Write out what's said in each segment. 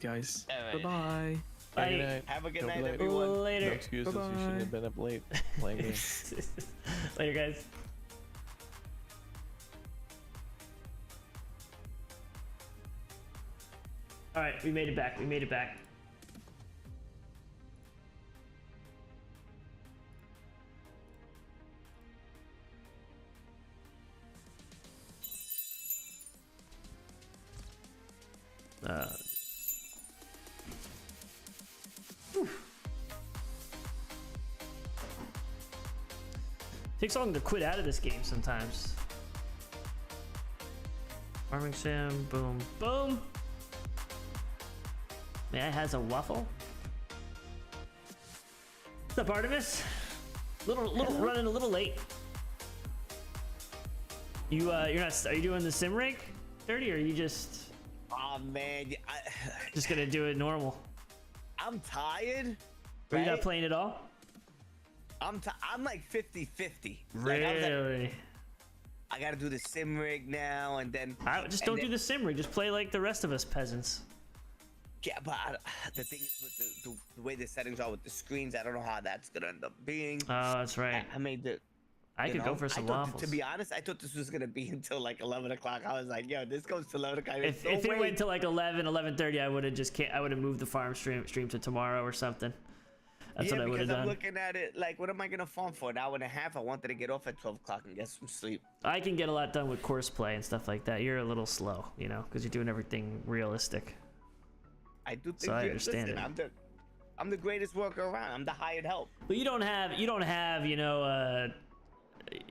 guys. All right. Bye-bye. Bye. Good night. Have a good Don't night, be late. everyone. No Later. excuses. Bye-bye. You shouldn't have been up late playing games. Later, guys. All right, we made it back. We made it back. Whew. Takes long to quit out of this game sometimes. Farming sim, boom, boom. May I has a waffle? What's up, Artemis? Little running a little late. You're not. Are you doing the sim rig, Dirty, or are you just Oh man, just gonna do it normal? I'm tired. Are you not right? playing at all? I'm like 50-50. Really? I gotta do the sim rig now, and then I just don't do the sim rig. Just play like the rest of us peasants. Yeah, but the thing is with the way the settings are with the screens, I don't know how that's gonna end up being. Oh, that's right. I made the. I could go for some waffles. To be honest, I thought this was gonna be until like 11 o'clock. I was like, yo, this goes to 11 o'clock. If it went to like 11:30, I would have I would have moved the farm stream to tomorrow or something. That's what I would have done. I'm looking at it like, what am I gonna farm for an hour and a half? I wanted to get off at 12 o'clock and get some sleep. I can get a lot done with course play and stuff like that. You're a little slow, you know, because you're doing everything realistic. I do think So I understand listen, I'm the greatest worker around. I'm the hired help. But you don't have, you know,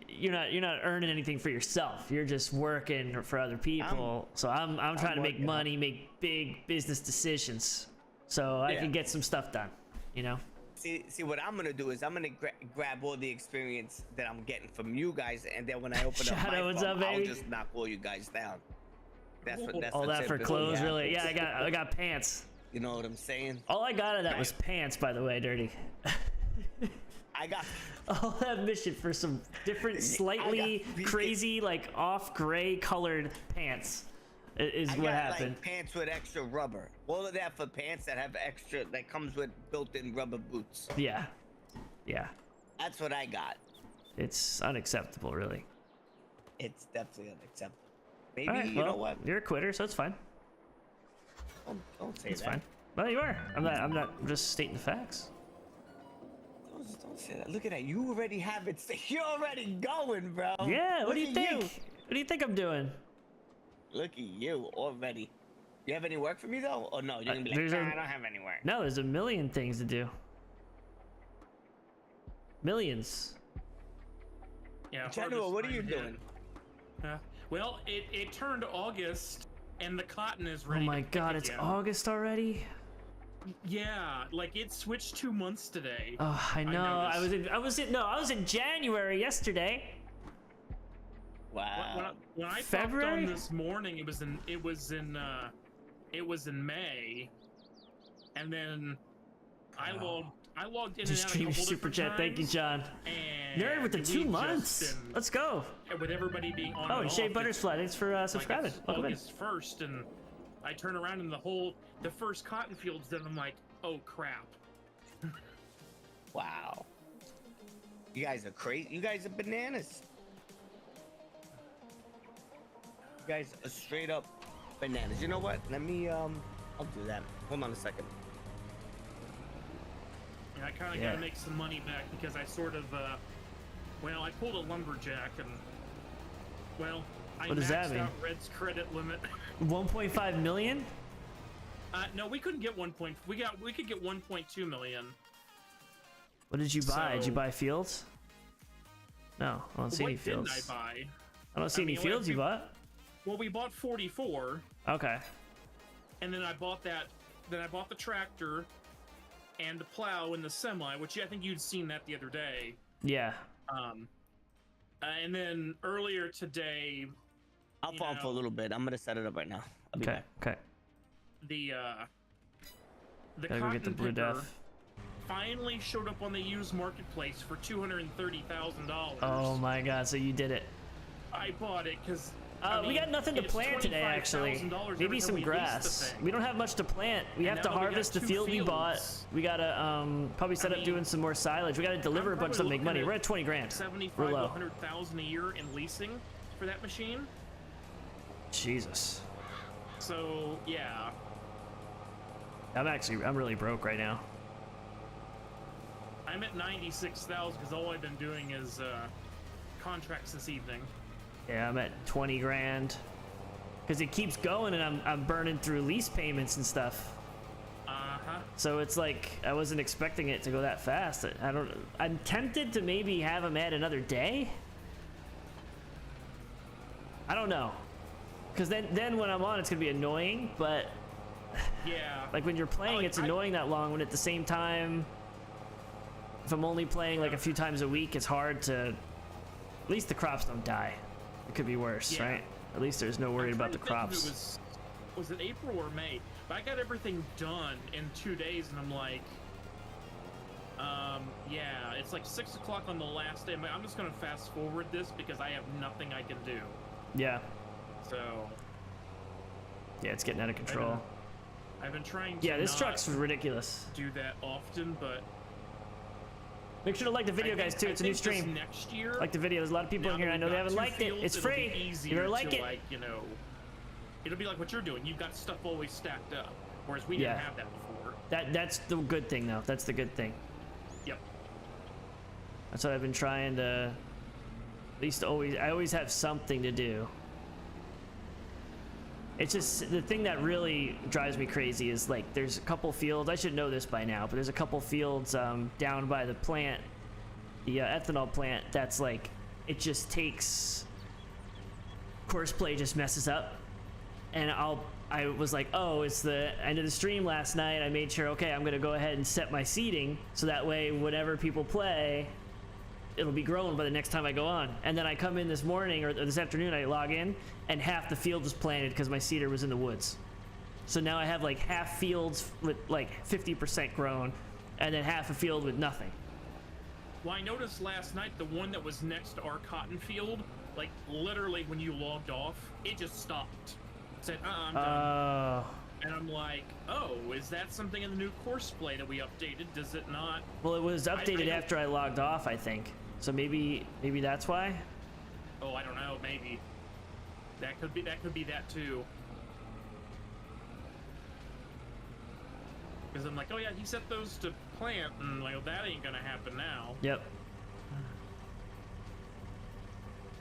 you're not earning anything for yourself. You're just working for other people. So I'm trying to make money, make big business decisions, so I can get some stuff done, you know. See, what I'm gonna do is I'm gonna grab all the experience that I'm getting from you guys, and then when I open up Shadow, my what's phone, up, baby? I'll just knock all you guys down. That's what. All that for typical clothes, happens. really? Yeah, I got pants. You know what I'm saying? All I got of that was pants, by the way, Dirty. I got. All that mission for some different, slightly crazy, like off gray colored pants is what happened. Like pants with extra rubber. All of that for pants that have extra, that comes with built-in rubber boots. Yeah, yeah. That's what I got. It's unacceptable, really. It's definitely unacceptable. Maybe All right, you well, know what? You're a quitter, so it's fine. Don't say It's that. fine. Well, you are. I'm not. I'm just stating the facts. Don't say that. Look at that. You already have it. You're already going, bro. Yeah. What do you Look at think? What do you think I'm doing? Look at you already. You have any work for me though? Or no? You're gonna be like, nah, I don't have any work. No, there's a million things to do. Millions. Yeah. General, what are you doing? Well, it turned August, and the cotton is ready. Oh my to pick God! It's again. August already. Yeah, like it switched 2 months today. Oh, I know. I was in January yesterday. Wow. When I February? popped on this morning, it was in May, and then I logged in and out a Stream couple super different chat. Thank you, times, John. and Nerd with the we've 2 just months. been- Let's go. with everybody being on. Oh, and Shea off, Buttersfly, thanks for subscribing. Like Welcome in. August 1st, and I turn around and the first cotton field's done. I'm like, oh crap. Wow. You guys are crazy. You guys are bananas. You guys are straight up bananas. You know what? Let me I'll do that. Hold on a second. And I kind of Yeah. got to make some money back because I sort of, well, I pulled a lumberjack and, well, I What does that maxed mean? out Red's credit limit. 1.5 million? No, we couldn't get we could get 1.2 million. What did you buy? Did you So- buy fields? No, I don't see any What didn't fields. I buy? I don't see any mean, fields you bought. Well, we bought 44, Okay. and then I bought that. Then I bought the tractor and the plow and the semi, which I think you'd seen that the other day. Yeah. And then earlier today, I'll farm for a little bit. I'm gonna set it up right now. I'll be Okay. back. Okay. the Gotta go get the cotton blue picker death. finally showed up on the used marketplace for $230,000. Oh my God! So you did it. I bought it because I We mean, got nothing to it's plant today, actually. $25,000 every Maybe time some we lease the grass. thing. We don't have much to plant. We And have to now that we got harvest the 2 field we bought. fields, We gotta probably set up mean, doing some more silage. We gotta deliver a bunch of stuff to make money. We're at 20 grand. 75 We're to low. 100,000 a year in leasing for that machine. Jesus. So yeah, I'm really broke right now. I'm at 96,000 because all I've been doing is contracts this evening. Yeah, I'm at 20 grand. Because it keeps going and I'm burning through lease payments and stuff. So it's like I wasn't expecting it to go that fast. I'm tempted to maybe have him add another day. I don't know. Because then when I'm on, it's gonna be annoying. But Yeah. like when you're playing, it's annoying that long. When at the same time, if I'm only playing like a few times a week, it's hard to. At least the crops don't die. It could be worse, Yeah. right? At least there's no worry about the crops. Was it April or May? But I got everything done in 2 days, and I'm like, yeah, it's like 6 o'clock on the last day. I'm just gonna fast forward this because I have nothing I can do. Yeah. So. Yeah, it's getting out of control. I've been trying to. Yeah, this not truck's ridiculous. do that often, but. Make sure to like the video, guys, too. It's a new stream. Next year. Like the video. There's a lot of people in here. I know they haven't liked it. It's free. You're gonna like it. Like, you know, it'll be like what you're doing. You've got stuff always stacked up, whereas we didn't have that before. That's the good thing, though. That's the good thing. Yep. That's what I've been trying to. At least I always have something to do. It's just the thing that really drives me crazy is like there's a couple fields. I should know this by now, but there's a couple fields down by the plant, the ethanol plant. That's like it just takes. Courseplay just messes up, and I was like, oh, it's the end of the stream last night. I made sure, okay, I'm gonna go ahead and set my seating so that way whenever people play, it'll be grown by the next time I go on. And then I come in this morning or this afternoon, I log in, and half the field was planted because my seeder was in the woods. So now I have like half fields with like 50% grown, and then half a field with nothing. Well, I noticed last night the one that was next to our cotton field, like literally when you logged off, it just stopped. It said, I'm done. And I'm like, oh, is that something in the new Courseplay that we updated? Does it not? Well, it was updated after I logged off, I think. So maybe that's why. Oh, I don't know. Maybe that could be that too. Because I'm like, oh yeah, he set those to plant, and like, well, that ain't gonna happen now. Yep.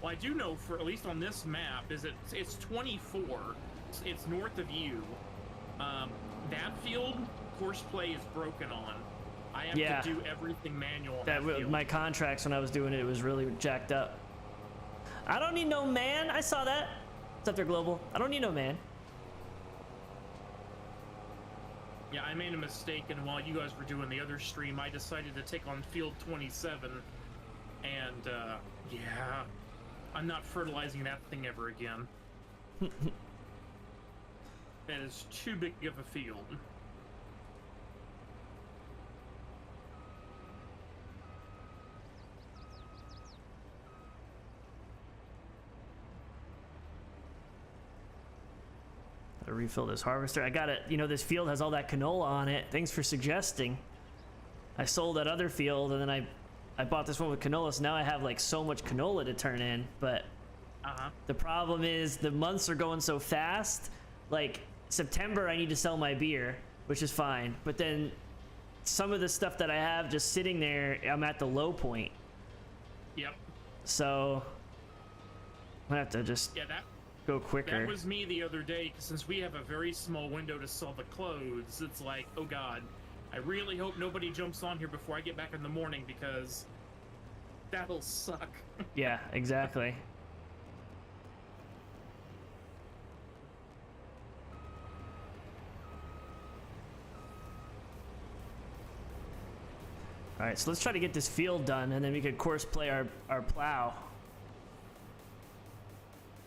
Well, I do know for at least on this map it's 24. It's north of you. That field Courseplay is broken on. I have to do everything manual. My contracts when I was doing it was really jacked up. I don't need no man. I saw that. It's up there, Global. I don't need no man. Yeah, I made a mistake, and while you guys were doing the other stream, I decided to take on field 27, and yeah, I'm not fertilizing that thing ever again. That is too big of a field. To refill this harvester. I got it. You know, this field has all that canola on it. Thanks for suggesting. I sold that other field, and then I bought this one with canola, so now I have like so much canola to turn in. But the problem is the months are going so fast. Like September, I need to sell my beer, which is fine. But then some of the stuff that I have just sitting there, I'm at the low point. Yep. So I'm gonna have to just go quicker. That was me the other day, since we have a very small window to sell the clothes. It's like, oh god, I really hope nobody jumps on here before I get back in the morning, because that'll suck. Yeah, exactly. All right, so let's try to get this field done, and then we could Courseplay our plow.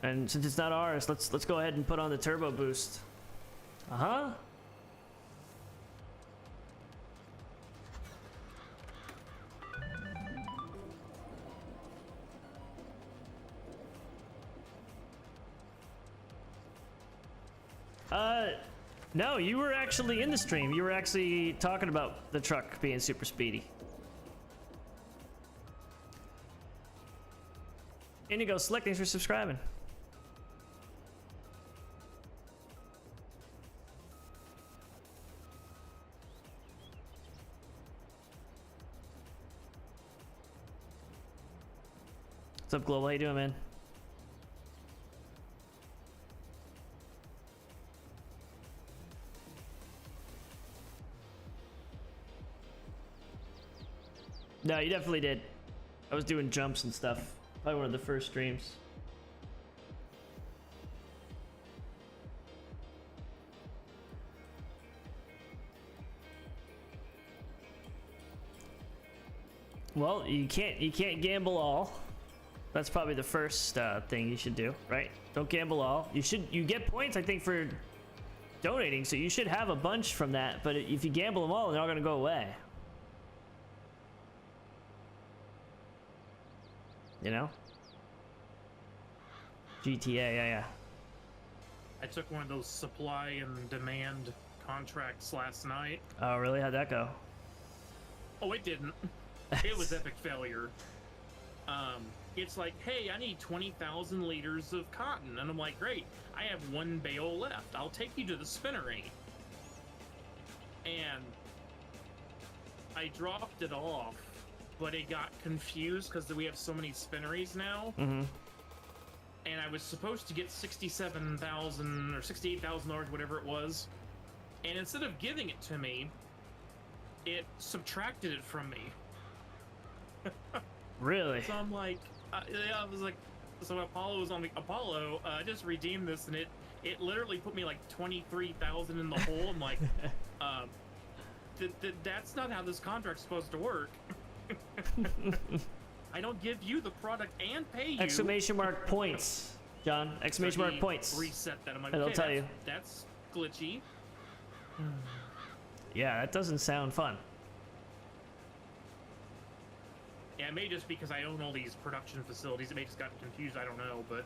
And since it's not ours, let's go ahead and put on the turbo boost. No, you were actually in the stream. You were actually talking about the truck being super speedy. Indigo Slick, thanks for subscribing. What's up, Global? How you doing, man? No, you definitely did. I was doing jumps and stuff. Probably one of the first streams. Well, you can't gamble all. That's probably the first thing you should do, right? Don't gamble all. You get points, I think, for donating, so you should have a bunch from that. But if you gamble them all, they're all gonna go away. You know? GTA, yeah. I took one of those supply and demand contracts last night. Oh, really? How'd that go? Oh, it didn't. It was epic failure. It's like, hey, I need 20,000 liters of cotton. And I'm like, great, I have 1 bale left. I'll take you to the spinnery. And I dropped it off, but it got confused because we have so many spinneries now. Mm-hmm. And I was supposed to get 67,000 or $68,000, whatever it was. And instead of giving it to me, it subtracted it from me. Really? So I'm like, yeah, I was like, so Apollo was on the Apollo. I just redeemed this, and it literally put me like 23,000 in the hole. I'm like, that's not how this contract's supposed to work. I don't give you the product and pay you. Exclamation mark points, John. Exclamation mark points. Reset that. I'm like, It'll okay, tell you. That's glitchy. Yeah, that doesn't sound fun. Yeah, it may just because I own all these production facilities. It may just gotten confused. I don't know, but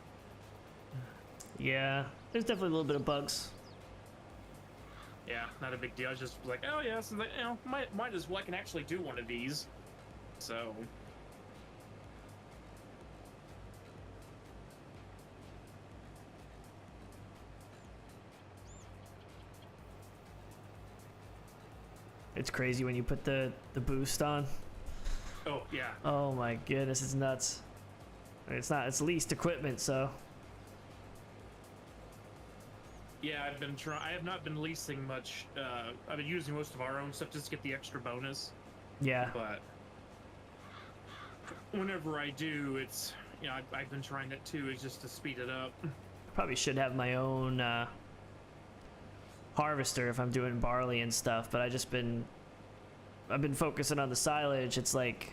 yeah, there's definitely a little bit of bugs. yeah, not a big deal. I was just like, oh yeah, since you know, might as well I can actually do one of these. So. It's crazy when you put the boost on. Oh yeah. Oh my goodness, it's nuts. It's leased equipment, so. Yeah, I have not been leasing much. I've been using most of our own stuff just to get the extra bonus. Yeah. But whenever I do, it's, you know, I've been trying it too, is just to speed it up. Probably should have my own harvester if I'm doing barley and stuff, but I've been focusing on the silage. It's like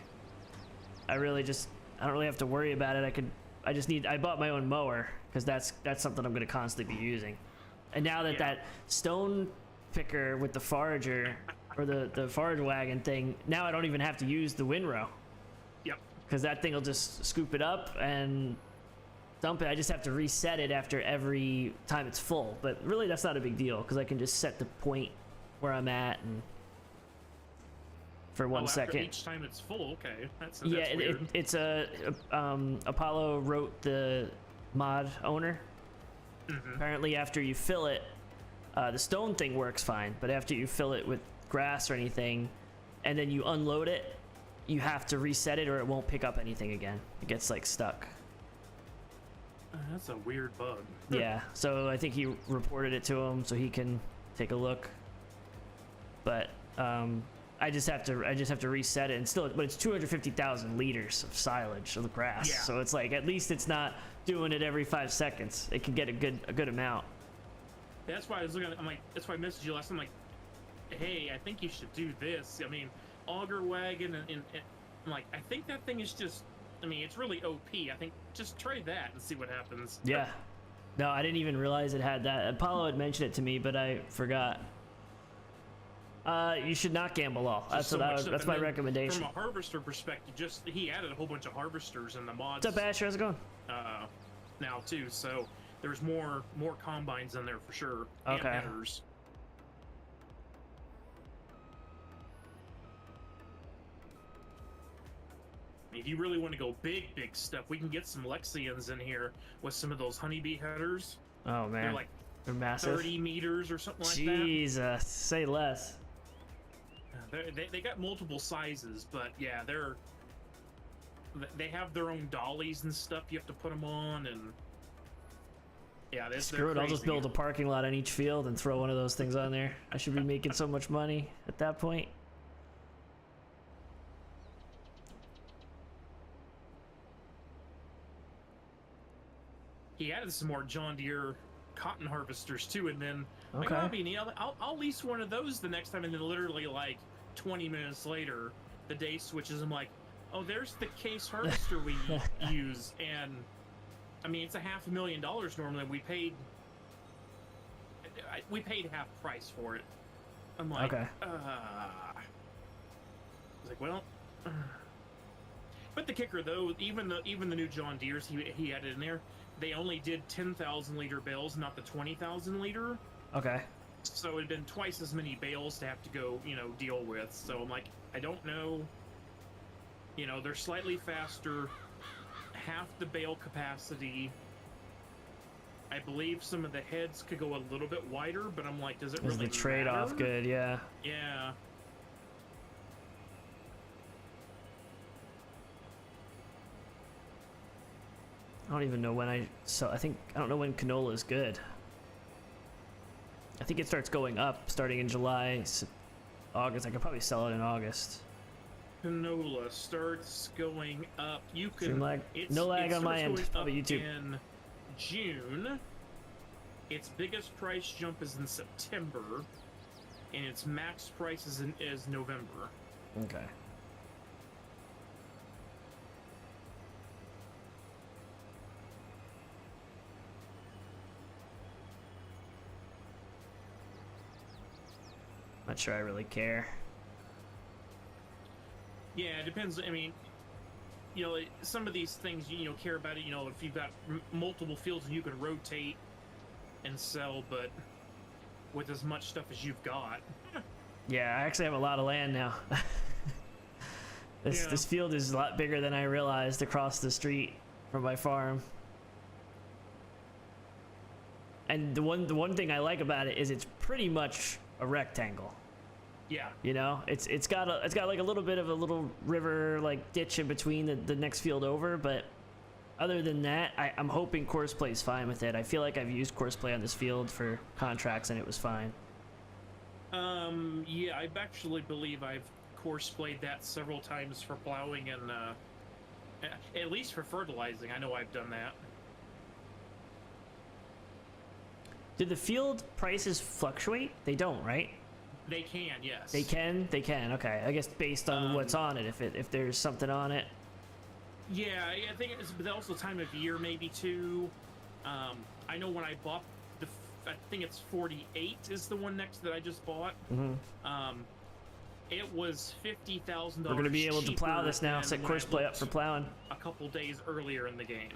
I don't really have to worry about it. I bought my own mower because that's something I'm going to constantly be using. And now that that stone picker with the forager or the forage wagon thing, now I don't even have to use the windrow. Yep. Because that thing will just scoop it up and dump it. I just have to reset it after every time it's full. But really, that's not a big deal because I can just set the point where I'm at and for 1 second. Each time it's full, okay. That's Yeah, weird. it's Apollo wrote the mod owner. Mm-hmm. Apparently, after you fill it, the stone thing works fine, but after you fill it with grass or anything, and then you unload it, you have to reset it or it won't pick up anything again. It gets like stuck. That's a weird bug. Yeah, so I think he reported it to him so he can take a look. But I just have to reset it and still, but it's 250,000 liters of silage of the grass. Yeah. So it's like at least it's not doing it every 5 seconds. It can get a good amount. That's why I was looking at, I'm like, that's why I messaged you last time. I'm like, hey, I think you should do this. I mean, auger wagon and I'm like, I think that thing is just, I mean, it's really OP. I think just try that and see what happens. Yeah. No, I didn't even realize it had that. Apollo had mentioned it to me, but I forgot. You should not gamble all. That's my recommendation. From a harvester perspective, he added a whole bunch of harvesters in the mods. What's up, Asher? How's it going? Now too. So there's more combines in there for sure. And Okay. headers. If you really want to go big stuff, we can get some Lexians in here with some of those honeybee headers. Oh man, They're like they're massive. 30 meters or something like that. Jesus, say less. They got multiple sizes, but yeah, they have their own dollies and stuff you have to put them on, and yeah, Screw it, I'll just build a parking lot on each field and throw one of those things on there. I should be making so much money at that point. He added some more John Deere cotton harvesters too, and then like, Okay. oh, Beanie, I'll lease one of those the next time, and then literally like 20 minutes later, the day switches. I'm like, oh, there's the case harvester we use, and I mean it's $500,000 normally. We paid half price for it. I'm like, Okay. I was like, well. But the kicker though, even the new John Deere's he added in there, they only did 10,000 liter bales, not the 20,000 liter. Okay. So it'd been twice as many bales to have to go, deal with. So I'm like, I don't know. They're slightly faster, half the bale capacity. I believe some of the heads could go a little bit wider, but I'm like, does it really Is the trade-off matter? good? Yeah. Yeah. I don't even know when I don't know when canola is good. I think it starts going up starting in July, August. I could probably sell it in August. Canola starts going up. You can. Stream lag? No lag on my end. Probably YouTube. In June, its biggest price jump is in September, and its max price is November. Okay. Not sure I really care. Yeah, it depends. I mean, some of these things care about it. If you've got multiple fields and you can rotate and sell, but with as much stuff as you've got. Yeah, I actually have a lot of land now. This field is a lot bigger than I realized across the street from my farm. And the one thing I like about it is it's pretty much a rectangle. Yeah. It's got like a little bit of a little river like ditch in between the next field over, but other than that, I'm hoping Courseplay is fine with it. I feel like I've used Courseplay on this field for contracts and it was fine. Yeah, I actually believe I've Course-played that several times for plowing and at least for fertilizing. I know I've done that. Do the field prices fluctuate? They don't, right? They can, yes. They can. Okay, I guess based on what's on it, if there's something on it. Yeah, I think it's but also time of year maybe too. I know when I bought I think it's 48 is the one next that I just bought. Mm-hmm. It was $50,000. We're gonna be able to plow this now. Set Courseplay up for plowing. A couple days earlier in the game.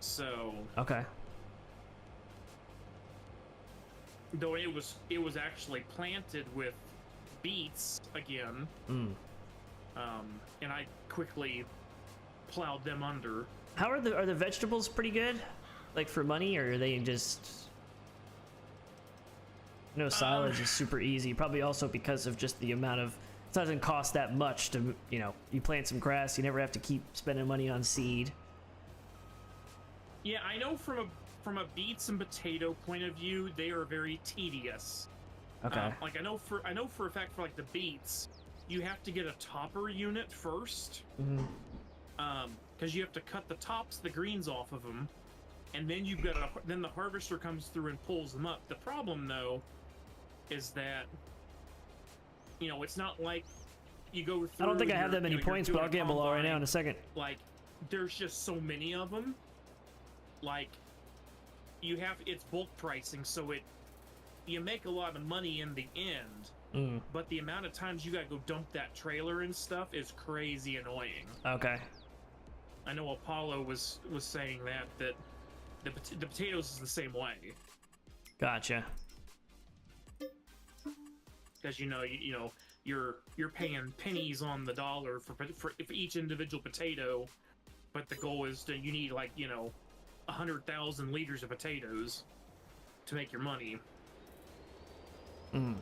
So. Okay. Though it was actually planted with beets again. Mm. And I quickly plowed them under. How are the vegetables pretty good? Like for money, or are they just? No, silage is super easy. Probably also because of just the amount of. It doesn't cost that much to you plant some grass. You never have to keep spending money on seed. Yeah, I know from a beets and potato point of view, they are very tedious. Okay. Like I know for a fact for like the beets, you have to get a topper unit first. Mm-hmm. Because you have to cut the tops, the greens off of them, and then then the harvester comes through and pulls them up. The problem though is that it's not like you go through. I don't think I have that many points, but I'll gamble all right now in a second. Like there's just so many of them. Like it's bulk pricing, so you make a lot of money in the end. But the amount of times you gotta go dump that trailer and stuff is crazy annoying. Okay. I know Apollo was saying that The potatoes is the same way. Gotcha. Because you're paying pennies on the dollar for each individual potato, but the goal is you need 100,000 liters of potatoes to make your money. Mm.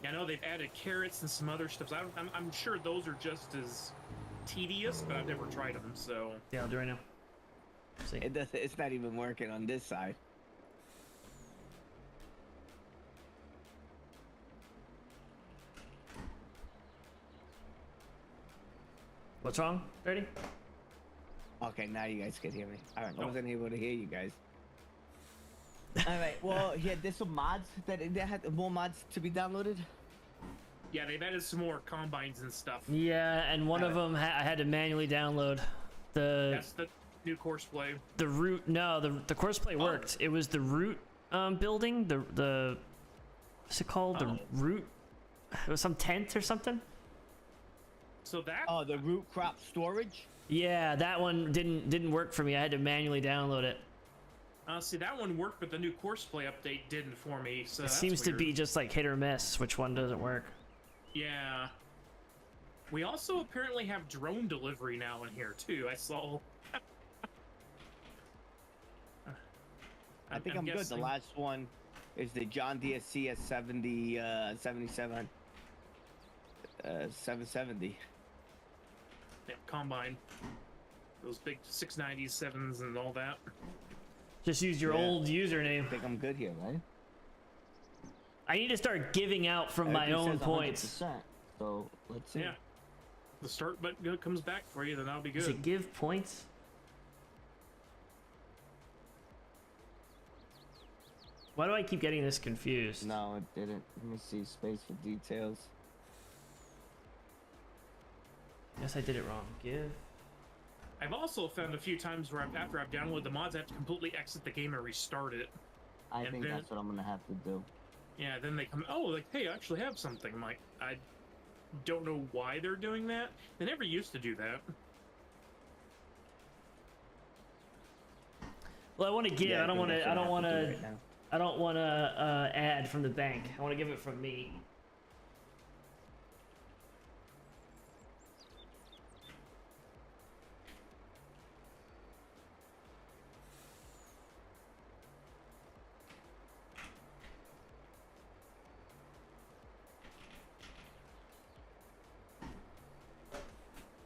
I know they've added carrots and some other stuff. So I'm sure those are just as tedious, but I've never tried them. So Yeah, I'll do it right now. See. It's not even working on this side. What's wrong, Dirty? Okay, now you guys can hear me. All right, I Oh. wasn't able to hear you guys. All right, well, yeah, there's some mods that had more mods to be downloaded. yeah, they've added some more combines and stuff. Yeah, and one of them I had to manually download. That's the new course play. The root. No, the course play worked. It was the root building. The what's it called? The root. It was some tent or something. So that. Oh, the root crop storage. Yeah, that one didn't work for me. I had to manually download it. See, that one worked, but the new course play update didn't for me. So It that's seems to weird. be just like hit or miss. Which one doesn't work? Yeah. We also apparently have drone delivery now in here too. I saw. I think I'm good. The guessing- last one is the John Deere CS 77 770. Yeah, combine. Those big 690s, 7s, and all that. Just use your Yeah. old username. I think I'm good here, right? I need to start giving out from my Everything own says points. 100%, so let's see. Yeah. The start button comes back for you, then I'll be Does good. it give points? Why do I keep getting this confused? No, it didn't. Let me see. Space for details. Guess I did it wrong. Give. I've also found a few times where after I've downloaded the mods, I have to completely exit the game and restart it. I And think then- that's what I'm gonna have to do. Yeah, then they come, oh, like, hey, I actually have something. I'm like, I don't know why they're doing that. They never used to do that. Well, I want to give. Yeah, I don't think want that's to. what I don't have want do to. right now. I don't want to add from the bank. I want to give it from me.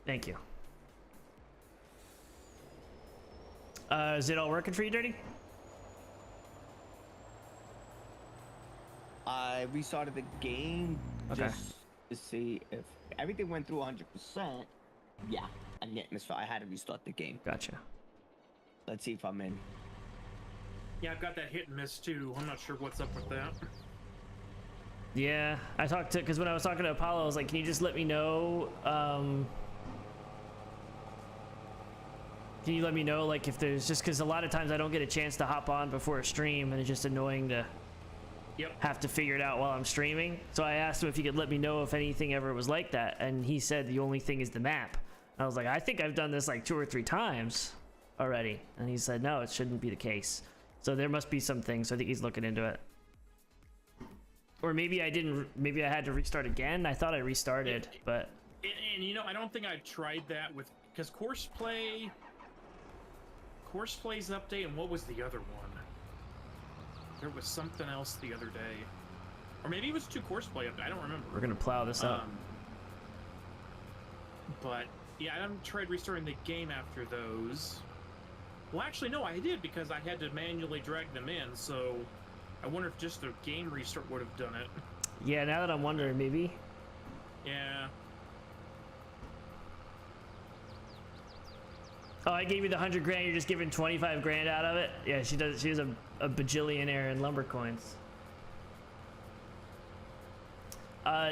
Thank you. Is it all working for you, Dirty? I restarted the game Okay. just to see if everything went through 100%. Yeah, I'm getting this far. I had to restart the game. Gotcha. Let's see if I'm in. Yeah, I've got that hit and miss too. I'm not sure what's up with that. Yeah, I talked to, because when I was talking to Apollo, I was like, can you just let me know, can you let me know, like, if there's, just because a lot of times I don't get a chance to hop on before a stream, and it's just annoying to Yep. have to figure it out while I'm streaming. So I asked him if he could let me know if anything ever was like that, and he said the only thing is the map. I was like, I think I've done this like 2 or 3 times already, and he said, no, it shouldn't be the case. So there must be some things, so I think he's looking into it. Or maybe I didn't, maybe I had to restart again. I thought I restarted, but And you know, I don't think I've tried that with, because Course Play's update, and what was the other one? There was something else the other day. Or maybe it was 2 Course Play update, I don't remember. we're gonna plow this up. But yeah, I haven't tried restarting the game after those. Well, actually, no, I did, because I had to manually drag them in, so I wonder if just a game restart would have done it. Yeah, now that I'm wondering, maybe. Yeah. Oh, I gave you the 100 grand. You're just giving 25 grand out of it. Yeah, she does. She's a bajillionaire in lumber coins.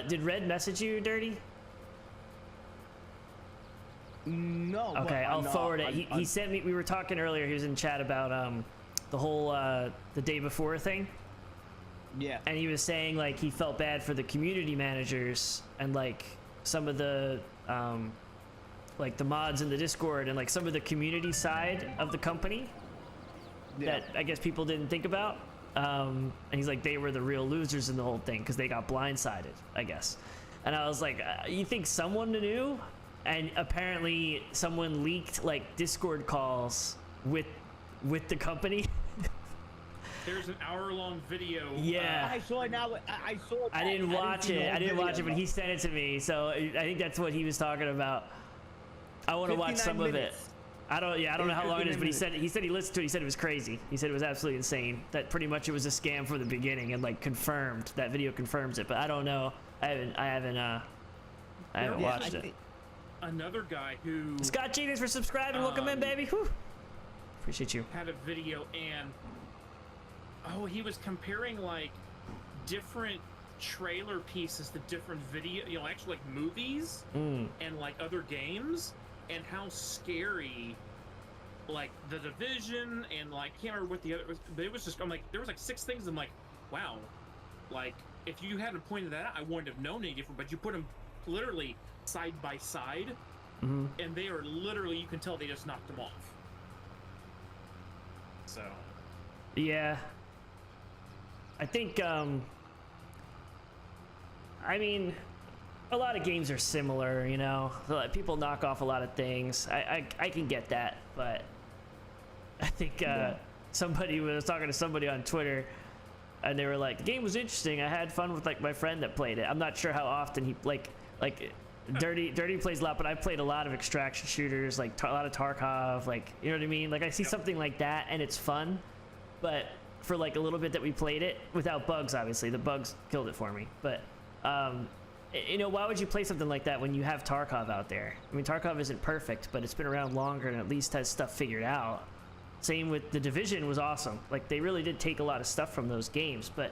Did Red message you, Dirty? No. but Okay, I'll on, forward it. on- He on- sent me. We were talking earlier. He was in chat about the whole the day before thing, Yeah. and he was saying like he felt bad for the community managers and like some of the like the mods in the Discord and like some of the community side of the company that I guess people didn't think about. And he's like, they were the real losers in the whole thing because they got blindsided, I guess. And I was like, you think someone knew? And apparently someone leaked like Discord calls with the company. There's an hour-long video. Yeah. I saw it now. I saw it. I didn't watch it, but he sent it to me. So I think that's what he was talking about. I want to watch some of it. I don't know how long it is, but he said he listened to it. He said it was crazy. He said it was absolutely insane. That pretty much it was a scam from the beginning, and like confirmed that video confirms it. But I don't know. I haven't watched it. Another guy who Scott G, thanks for subscribing. Welcome in, baby. Whew. Appreciate you. Had a video and he was comparing like different trailer pieces to different video, actually like movies and like other games, and how scary like The Division and like can't remember what the other was, but it was just, I'm like, there was like 6 things. I'm like, wow, like if you hadn't pointed that out, I wouldn't have known any different. But you put them literally side by side, and they are literally, you can tell they just knocked them off. So yeah, I think I mean, a lot of games are similar, people knock off a lot of things. I can get that, but I think somebody was talking to somebody on Twitter, and they were like, the game was interesting. I had fun with like my friend that played it. I'm not sure how often he like Dirty plays a lot, but I played a lot of extraction shooters, like a lot of Tarkov, like, you know what I mean? Like I see something like that and it's fun, but for like a little bit that we played it without bugs, obviously the bugs killed it for me. But why would you play something like that when you have Tarkov out there? I mean, Tarkov isn't perfect, but it's been around longer and at least has stuff figured out. Same with The Division was awesome. Like they really did take a lot of stuff from those games, but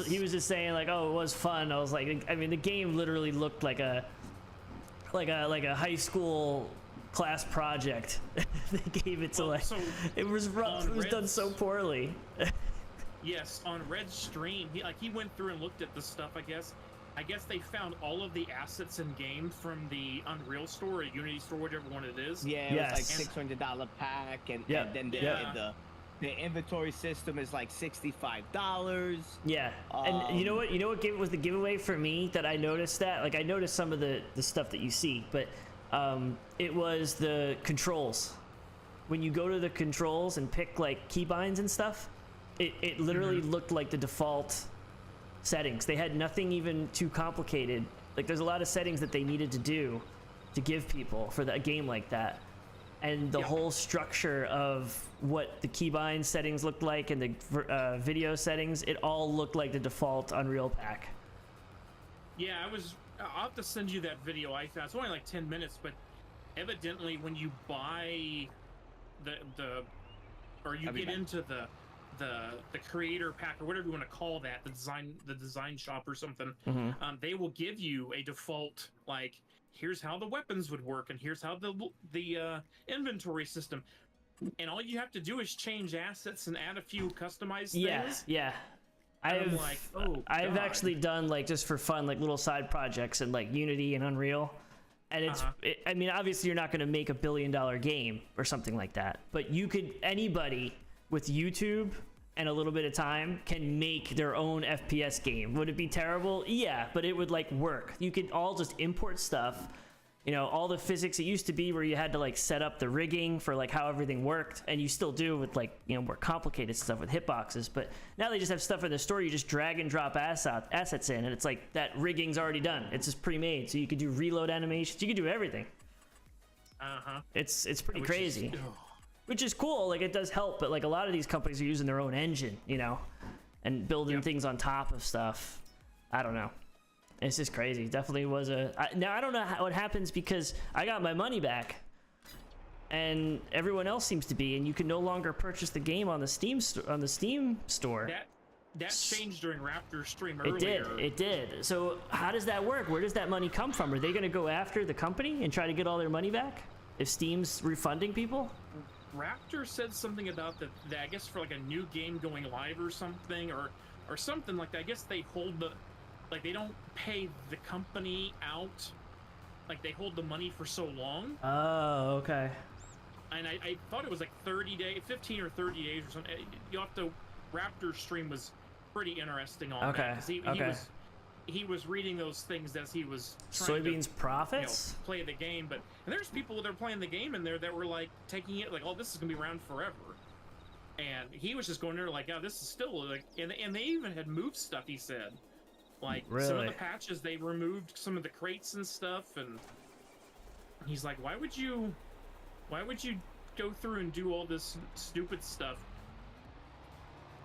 he was just saying like, oh, it was fun. I was like, I mean, the game literally looked like a high school class project. They gave it to it was rough. It was done so poorly. Yes, on Red's stream, he went through and looked at the stuff. I guess they found all of the assets in game from the Unreal store or Unity store, whichever one it is. Yeah, it was like $600 pack, and then the inventory system is like $65. Yeah, and you know what was the giveaway for me that I noticed that? Like I noticed some of the stuff that you see, but it was the controls. When you go to the controls and pick like keybinds and stuff, it literally looked like the default settings. They had nothing even too complicated. Like there's a lot of settings that they needed to do to give people for that game like that. And the whole structure of what the keybind settings looked like and the video settings, it all looked like the default Unreal pack. Yeah, I'll have to send you that video I found. It's only like 10 minutes, but evidently when you buy get into the creator pack or whatever you want to call that, the design shop or something, they will give you a default, like, here's how the weapons would work and here's how the inventory system, and all you have to do is change assets and add a few customized things. I've actually done, like, just for fun, like little side projects in like Unity and Unreal, and I mean, obviously you're not going to make $1 billion game or something like that, but anybody with YouTube and a little bit of time can make their own FPS game. Would it be terrible? Yeah, but it would like work. You could all just import stuff, all the physics. It used to be where you had to like set up the rigging for like how everything worked, and you still do with like, more complicated stuff with hitboxes, but now they just have stuff in the store. You just drag and drop assets in, and it's like that rigging's already done. It's just pre-made, so you could do reload animations. You could do everything. It's pretty crazy. Which is cool, like it does help, but like a lot of these companies are using their own engine, and building things on top of stuff. I don't know. It's just crazy. Definitely was now I don't know what happens because I got my money back, and everyone else seems to be, and you can no longer purchase the game on the Steam store. That changed during Raptor's stream earlier. It did. So how does that work? Where does that money come from? Are they going to go after the company and try to get all their money back if Steam's refunding people? Raptor said something about that I guess for like a new game going live or something, or something like that. I guess they hold they don't pay the company out like they hold the money for so long. Oh, okay. And I thought it was like 30 days, 15 or 30 days or something. You have to. Raptor's stream was pretty interesting on Okay. that. He was reading those things as he was trying Soybeans to, profits? play the game. But and there's people that are playing the game in there that were like taking it like, oh, this is gonna be around forever. And he was just going there like, oh, this is still like, and they even had moved stuff. He said, like some of Really? the patches they removed some of the crates and stuff, and he's like, why would you go through and do all this stupid stuff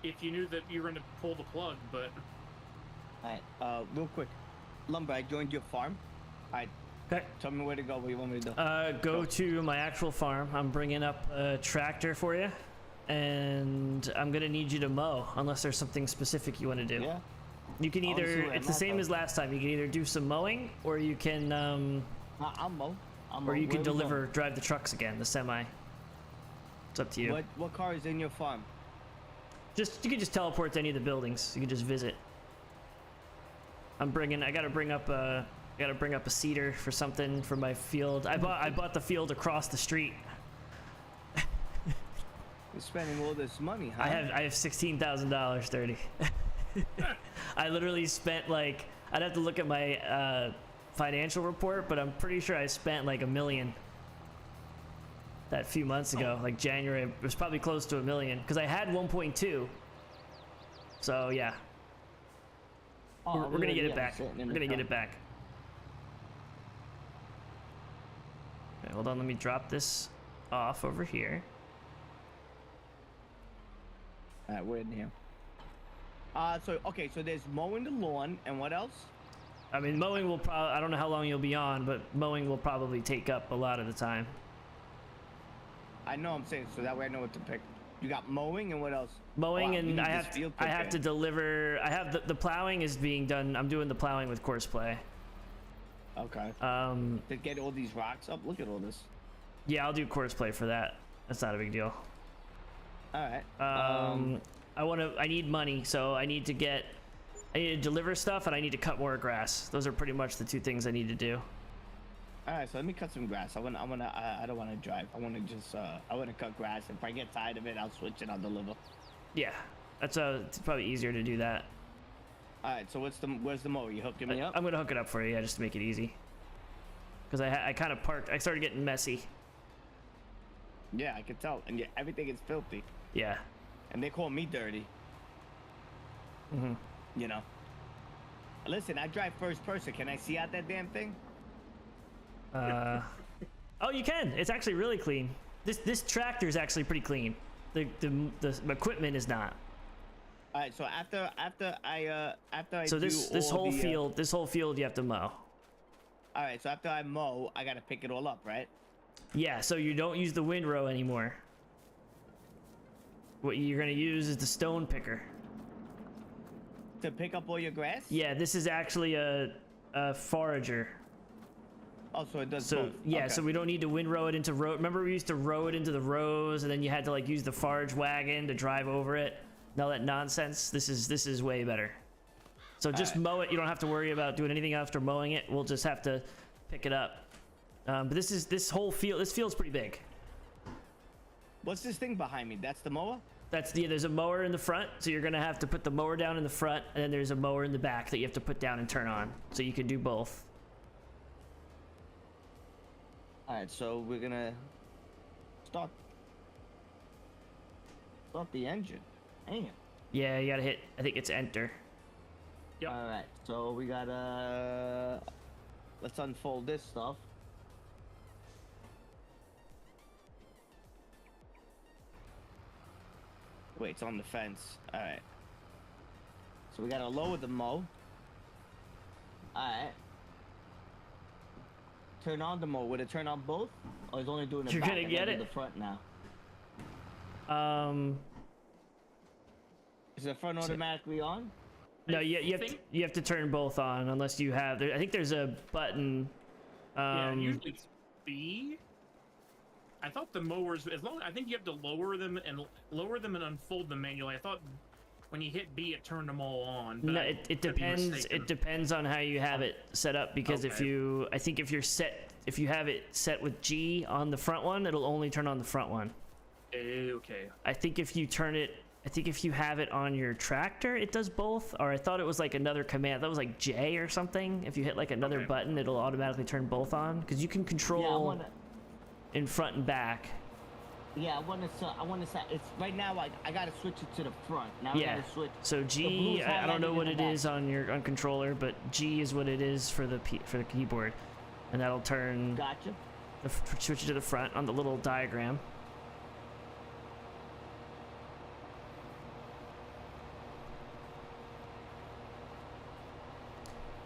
if you knew that you were going to pull the plug? But Alright, real quick. Lumber, I joined your farm. Alright, Okay. tell me where to go, what you want me to do. Go to my actual farm. I'm bringing up a tractor for you, and I'm gonna need you to mow unless there's something specific you want to do. Yeah? You can I wanna see either, where it's I'm the at, same though. as last time. You can either do some mowing, or you can I'll mow. or you can Where we deliver, drive the trucks again, the semi. It's up to you. going? What car is in your farm? You can just teleport to any of the buildings. You can just visit. I gotta bring up a seeder for something for my field. I bought the field across the street. You're spending all this money, huh? I have $16,000 dirty. I literally spent like, I'd have to look at my financial report, but I'm pretty sure I spent like $1 million that few months ago, like January. It was probably close to $1 million because I had 1.2. So yeah, Oh, we're gonna yeah, get it yeah, back. sitting in We're the gonna get car. it back. Okay, hold on. Let me drop this off over here. Alright, we're in here. So there's mowing the lawn, and what else? I mean, mowing will probably, I don't know how long you'll be on, but mowing will probably take up a lot of the time. I know I'm saying, so that way I know what to pick. You got mowing, and what else? Mowing, Wow, we and need I this have field I have to prepared. deliver. I have the plowing is being done. I'm doing the plowing with Courseplay. Okay. Um, To get all these rocks up, look at all this. yeah, I'll do Courseplay for that. That's not a big deal. Alright. I need money, so I need to deliver stuff, and I need to cut more grass. Those are pretty much the two things I need to do. Alright, so let me cut some grass. I don't wanna drive. I wanna just I wanna cut grass. If I get tired of it, I'll switch and I'll deliver. Yeah, it's probably easier to do that. Alright, so where's the mower? You hooking me up? I'm gonna hook it up for you, yeah, just to make it easy. Because I kind of parked. I started getting messy. Yeah, I can tell. And yeah, everything is filthy. Yeah. And they call me dirty. Mm-hmm. You know. Listen, I drive first person. Can I see out that damn thing? Oh, you can. It's actually really clean. This tractor is actually pretty clean. The equipment is not. All right. So after I So this whole field you have to mow. All right. So after I mow, I gotta pick it all up, right? Yeah. So you don't use the windrow anymore. What you're gonna use is the stone picker. To pick up all your grass? Yeah. This is actually a forager. Oh, so it does So both. yeah, Okay. so we don't need to windrow it into row. Remember we used to row it into the rows, and then you had to like use the forage wagon to drive over it. And all that nonsense. This is way better. So just mow it. You don't have to worry about doing anything after mowing it. We'll just have to pick it up. But this whole field. This field's pretty big. What's this thing behind me? That's the mower? There's a mower in the front, so you're gonna have to put the mower down in the front, and then there's a mower in the back that you have to put down and turn on. So you can do both. All right. So we're gonna start the engine. Damn. Yeah, you gotta hit. I think it's enter. Yep. All right. So we gotta let's unfold this stuff. Wait, it's on the fence. All right. So we gotta lower the mow. All right. Turn on the mow. Would it turn on both, or is it only doing the You're back gonna and get then do it? the front now? Is the front automatically on? No, you have to turn both on unless you have. I think there's a button. Yeah, usually it's B. I thought the mowers, I think you have to lower them and unfold them manually. I thought when you hit B, it turned them all on. But No, I it could be depends. mistaken. It depends on how you have it set up. Because if Okay. I think if you have it set with G on the front one, it'll only turn on the front one. Okay. I think if you have it on your tractor, it does both. Or I thought it was like another command. That was like J or something. If you hit like another Okay. button, it'll automatically turn both on. Because you can control Yeah, I wanna. in front and back. Yeah, I wanna say it's right now. I gotta switch it to the front. Now I Yeah. gotta switch. So The G, blue's I don't know highlighted what in it the is back. on your controller, but G is what it is for the keyboard, and that'll turn Gotcha. switch it to the front on the little diagram.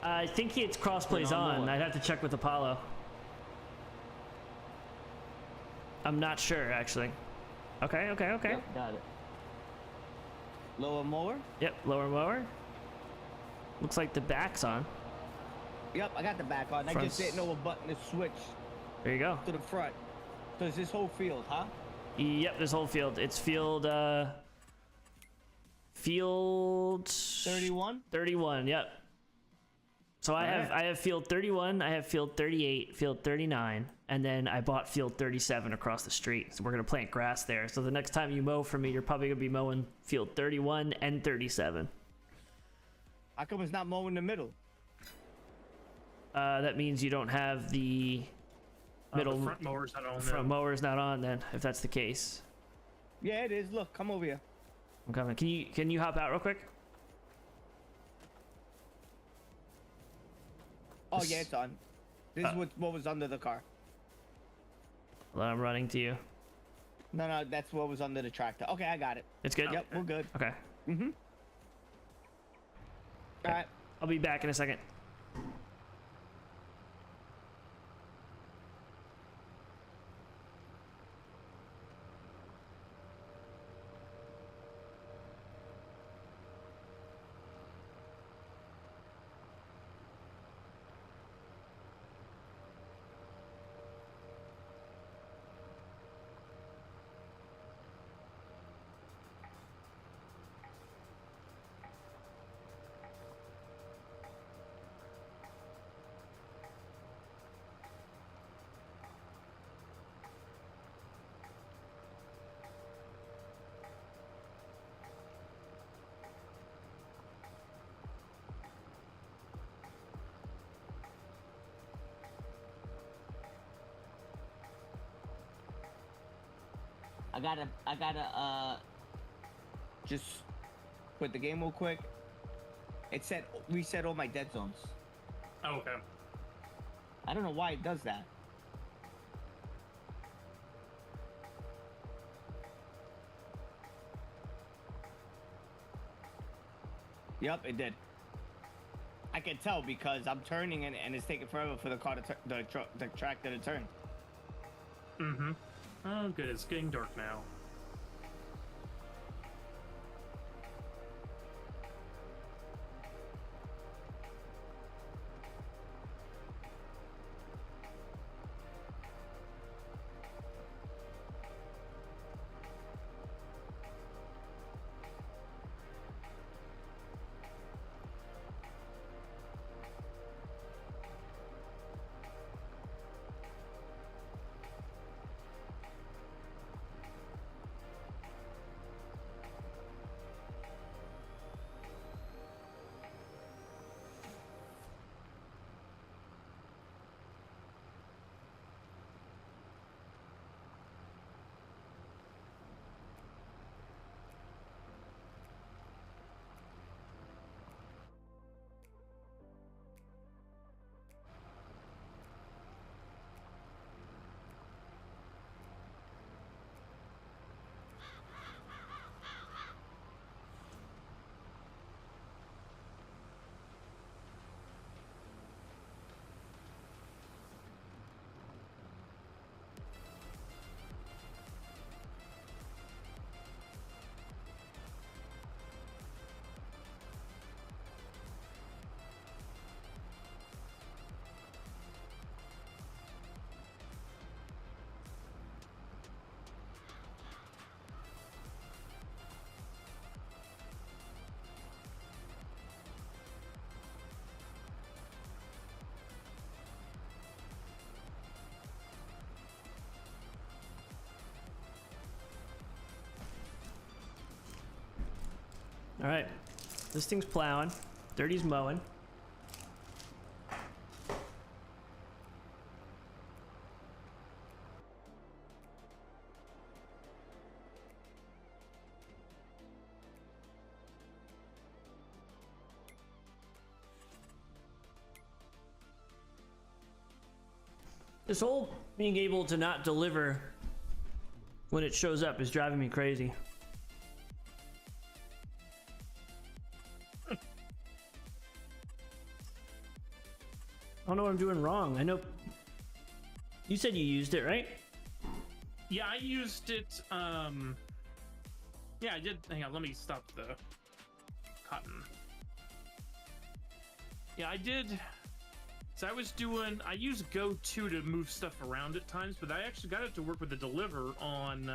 I think it's crossplays Turn on on. what? I'd have to check with Apollo. I'm not sure actually. Okay. Yep, got it. Lower mower. Yep, lower mower. Looks like the back's on. Yep, I got the back on. I Front's- just didn't know what button to switch There you go. to the front. So it's this whole field, huh? Yep, this whole field. It's field 31. 31, yep. So I have field 31, I have field 38, field 39, and then I bought field 37 across the street. So we're gonna plant grass there. So the next time you mow for me, you're probably gonna be mowing field 31 and 37. How come it's not mowing the middle? That means you don't have the middle The front mower's not on. front though. mower's not on then, if that's the case. Yeah, it is. Look, come over here. I'm coming. Can you hop out real quick? Oh yeah, it's on. This is what was under the car. Well, I'm running to you. No, that's what was under the tractor. Okay, I got it. It's good? Yep, we're good. Okay. All right. I'll be back in a second. I gotta just quit the game real quick. It said reset all my dead zones. Oh, okay. I don't know why it does that. Yep, it did. I can tell because I'm turning and it's taking forever for the car to the tractor to turn. Mm-hmm. Oh, good. It's getting dark now. All right, this thing's plowing. Dirty's mowing. This whole being able to not deliver when it shows up is driving me crazy. I don't know what I'm doing wrong. I know you said you used it, right? Yeah, I used it. Yeah, I did. Hang on, let me stop the cotton. Yeah, I did. So I use Go 2 to move stuff around at times, but I actually got it to work with the deliver on,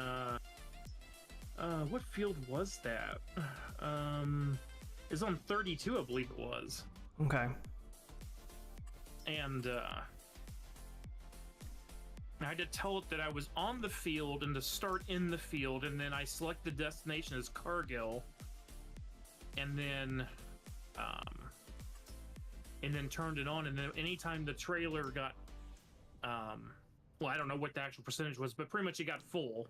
what field was that? It's on 32, I believe it was. Okay. And, I had to tell it that I was on the field and to start in the field, and then I select the destination as Cargill, and then turned it on, and then anytime the trailer got, well, I don't know what the actual percentage was, but pretty much it got full.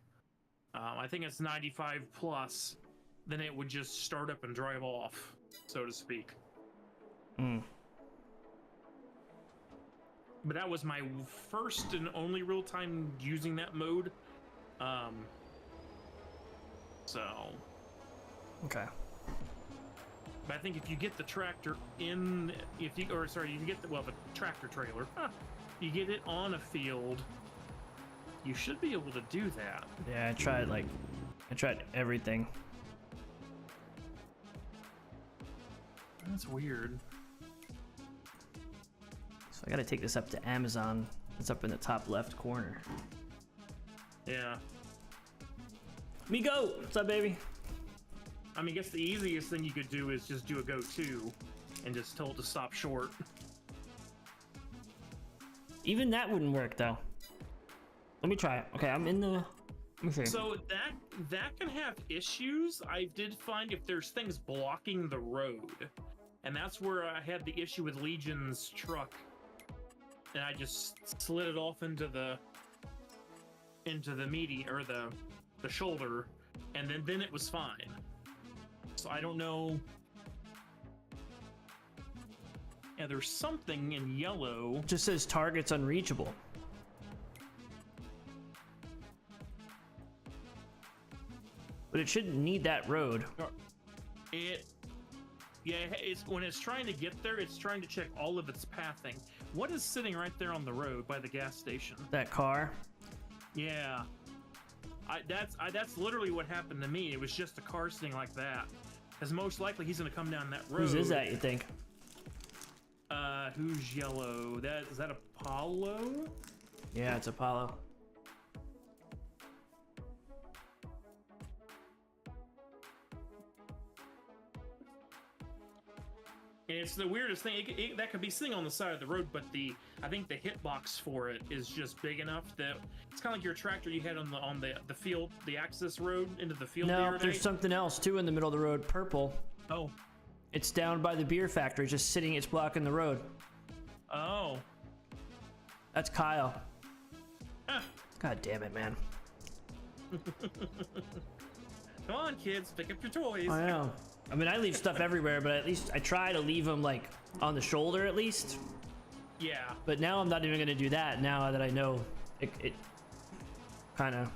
I think it's 95 plus, then it would just start up and drive off, so to speak. Mm. But that was my first and only real time using that mode. So. Okay. But I think if you get the tractor in, you get the tractor trailer, you get it on a field, you should be able to do that. Yeah, I tried everything. That's weird. So I gotta take this up to Amazon. It's up in the top left corner. Yeah. Migo! What's up, baby? I mean, I guess the easiest thing you could do is just do a Go 2 and just tell it to stop short. Even that wouldn't work, though. Let me try it. Okay, I'm in the... Let me see. So that can have issues. I did find if there's things blocking the road, and that's where I had the issue with Legion's truck, and I just slid it off into the meaty or the shoulder, and then it was fine. So I don't know. Yeah, there's something in yellow. It just says targets unreachable. But it shouldn't need that road. It's when it's trying to get there, it's trying to check all of its pathing. What is sitting right there on the road by the gas station? That car? Yeah. That's literally what happened to me. It was just a car sitting like that. Because most likely he's going to come down that road. Whose is that, you think? Who's yellow? Is that Apollo? Yeah, it's Apollo. And it's the weirdest thing. That could be sitting on the side of the road, but I think the hitbox for it is just big enough that it's kind of like your tractor you had on the field, the access road into the field. No, there's something else too in the middle of the road. Purple. Oh. It's down by the beer factory, just sitting. It's blocking the road. Oh. That's Kyle. Ah. God damn it, man. Come on, kids, pick up your toys. I know. I mean, I leave stuff everywhere, but at least I try to leave them like on the shoulder at least. Yeah. But now I'm not even gonna do that. Now that I know it kind of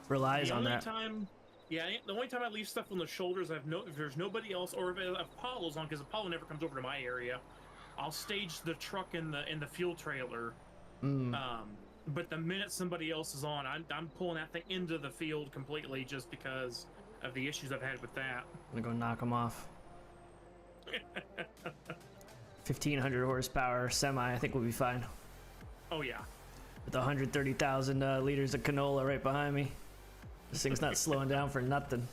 relies on that. The only time I leave stuff on the shoulders, if there's nobody else, or if Apollo's on, because Apollo never comes over to my area, I'll stage the truck in the fuel trailer. But the minute somebody else is on, I'm pulling that thing into the field completely, just because of the issues I've had with that. I'm gonna go knock them off. 1,500 horsepower semi, I think we'll be fine. Oh yeah. With 130,000 liters of canola right behind me. This thing's not slowing down for nothing.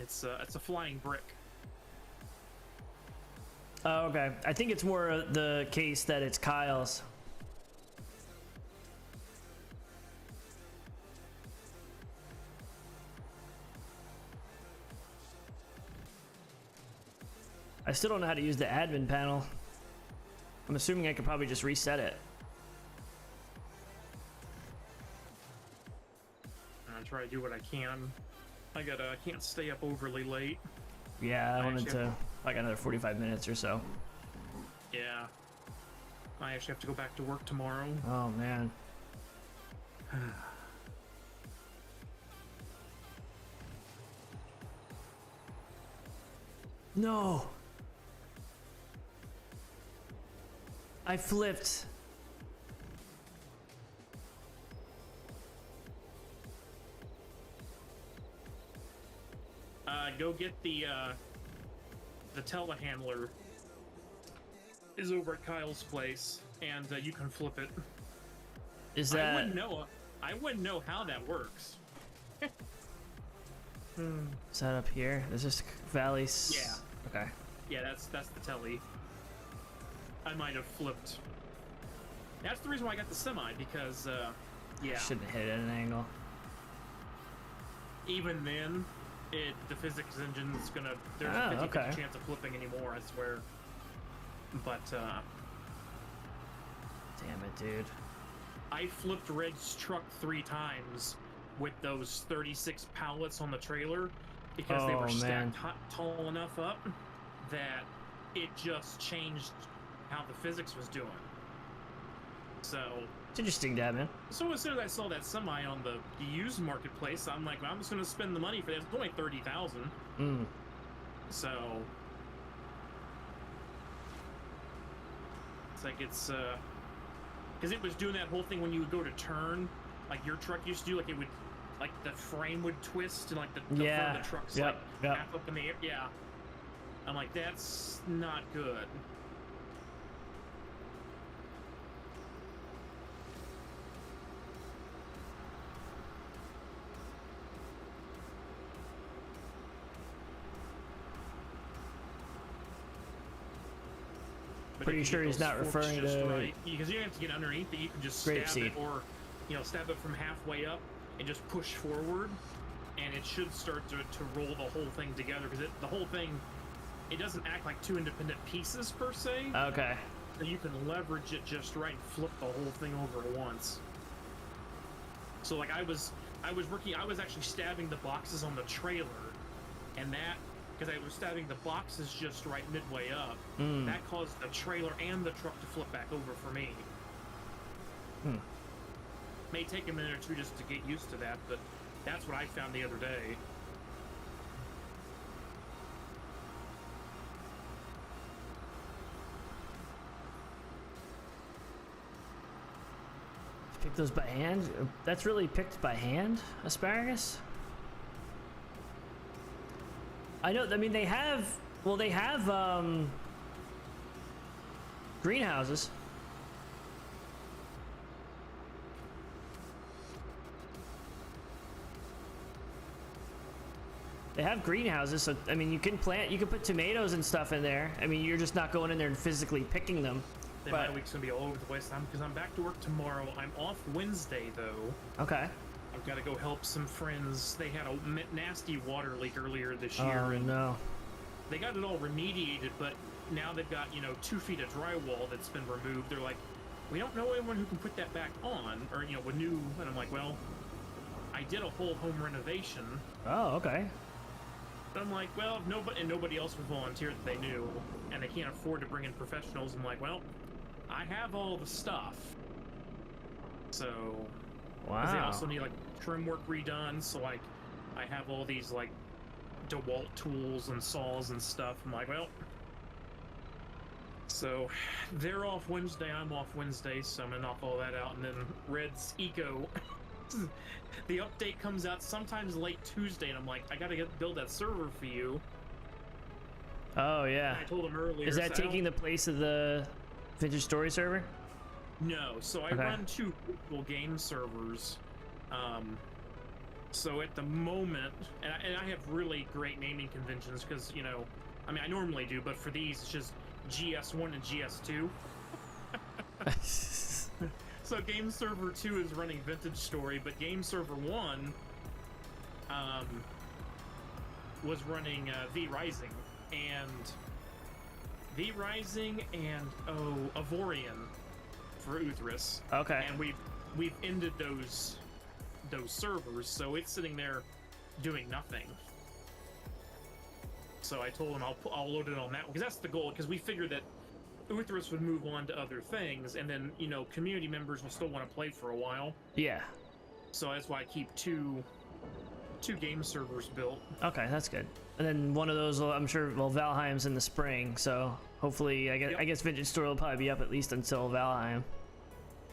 It's a flying brick. Oh, okay. I think it's more the case that it's Kyle's. I still don't know how to use the admin panel. I'm assuming I could probably just reset it. I try to do what I can. I can't stay up overly late. Yeah, I wanted to like another 45 minutes or so. Yeah. I actually have to go back to work tomorrow. Oh man. No. I flipped. Go get the telehandler is over at Kyle's place, and you can flip it. Is that? I wouldn't know how that works. Is that up here? Is this Valley's? Yeah. Okay. Yeah, that's the telly. I might have flipped. That's the reason why I got the semi, because yeah. Shouldn't hit it at an angle. Even then, the physics engine's gonna, there's a 50-50 chance of flipping anymore, I swear. But damn it, dude. I flipped Red's truck 3 times with those 36 pallets on the trailer because they were stacked tall enough up that it just changed how the physics was doing. So it's interesting, Dad, man. So as soon as I saw that semi on the used marketplace, I'm like, well, I'm just gonna spend the money for this. It's only 30,000. So it's like it's because it was doing that whole thing when you would go to turn, like your truck used to do, like it would, like the frame would twist and like the front of the truck's like half up in the air. Yeah, I'm like, that's not good. Pretty sure he's not referring to right, because you have to get underneath it. You can just stab it, or stab it from halfway up and just push forward, and it should start to roll the whole thing together. Because the whole thing, it doesn't act like 2 independent pieces per se. Okay. So you can leverage it just right and flip the whole thing over at once. So like I was actually stabbing the boxes on the trailer, and that, because I was stabbing the boxes just right midway up, that caused the trailer and the truck to flip back over for me. May take a minute or two just to get used to that, but that's what I found the other day. Pick those by hand? That's really picked by hand, asparagus? I know, I mean, they have greenhouses. They have greenhouses, so, I mean, you can put tomatoes and stuff in there. I mean, you're just not going in there and physically picking them. My week's gonna be all over the place because I'm back to work tomorrow. I'm off Wednesday, though. Okay. I've got to go help some friends. They had a nasty water leak earlier this year. Oh, no. They got it all remediated, but now they've got, 2 feet of drywall that's been removed. They're like, we don't know anyone who can put that back on, or, a new, and I'm like, well, I did a whole home renovation. Oh, okay. But I'm like, well, nobody else would volunteer that they knew, and they can't afford to bring in professionals. I'm like, well, I have all the stuff. So, wow. They also need, trim work redone, so, I have all these, DeWalt tools and saws and stuff. I'm like, well, so they're off Wednesday, I'm off Wednesday, so I'm gonna knock all that out, and then Red's Eco, the update comes out sometimes late Tuesday, and I'm like, I gotta build that server for you. Oh, yeah. And I told him earlier. Is that taking the place of the Vintage Story server? No, so I run 2 Google game servers. So at the moment, and I have really great naming conventions because, I mean, I normally do, but for these, it's just GS1 and GS2. So game server 2 is running Vintage Story, but game server 1 was running V Rising, and V Rising and Avorion for Uthris. Okay. And we've ended those servers, so it's sitting there doing nothing. So I told him I'll load it on that one, because that's the goal, because we figured that Uthris would move on to other things, and then, you know, community members will still want to play for a while. Yeah. So that's why I keep two game servers built. Okay, that's good. And then one of those, I'm sure, well, Valheim's in the spring, so hopefully, I guess Vintage Story will probably be up at least until Valheim.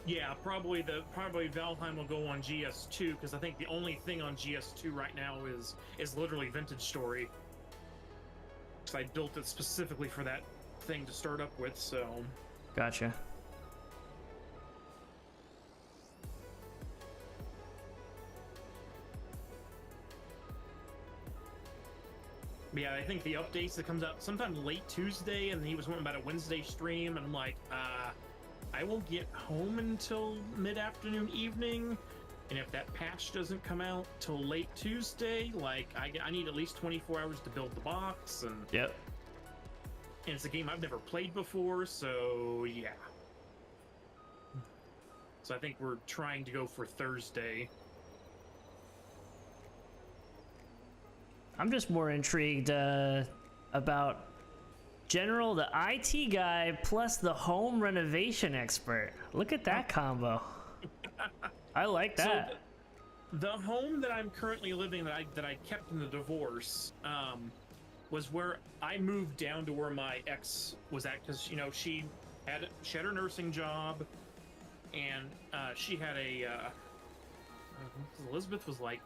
Yeah, probably Valheim will go on GS2, because I think the only thing on GS2 right now is literally Vintage Story. So I built it specifically for that thing to start up with, so. Gotcha. Yeah, I think the updates that comes out sometime late Tuesday, and he was wanting about a Wednesday stream, and I'm like, I won't get home until mid-afternoon evening, and if that patch doesn't come out till late Tuesday, like, I need at least 24 hours to build the box, and Yep. And it's a game I've never played before, so yeah. So I think we're trying to go for Thursday. I'm just more intrigued about General, the IT guy, plus the home renovation expert. Look at that combo. I like that. So the home that I'm currently living, that I kept in the divorce, was where I moved down to where my ex was at, because, you know, she had her nursing job, and she had Elizabeth was like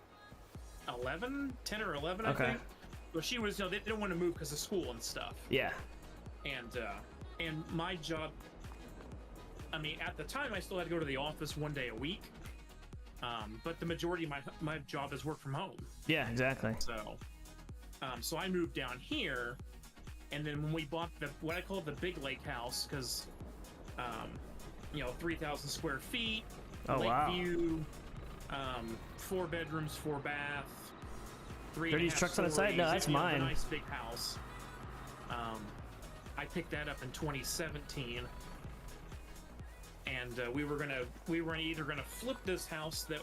10 or 11, I think. But she was, you know, they didn't want to move because of school and stuff. Yeah. And my job, I mean, at the time I still had to go to the office one day a week, but the majority of my job is work from home. Yeah, exactly. So I moved down here, and then when we bought what I call the big lake house, because you know, 3,000 square feet, lake view, 4 bedrooms, 4 bath, 3 Are these trucks on the side? No, that's mine. A nice big house. I picked that up in 2017, and we were either gonna flip this house that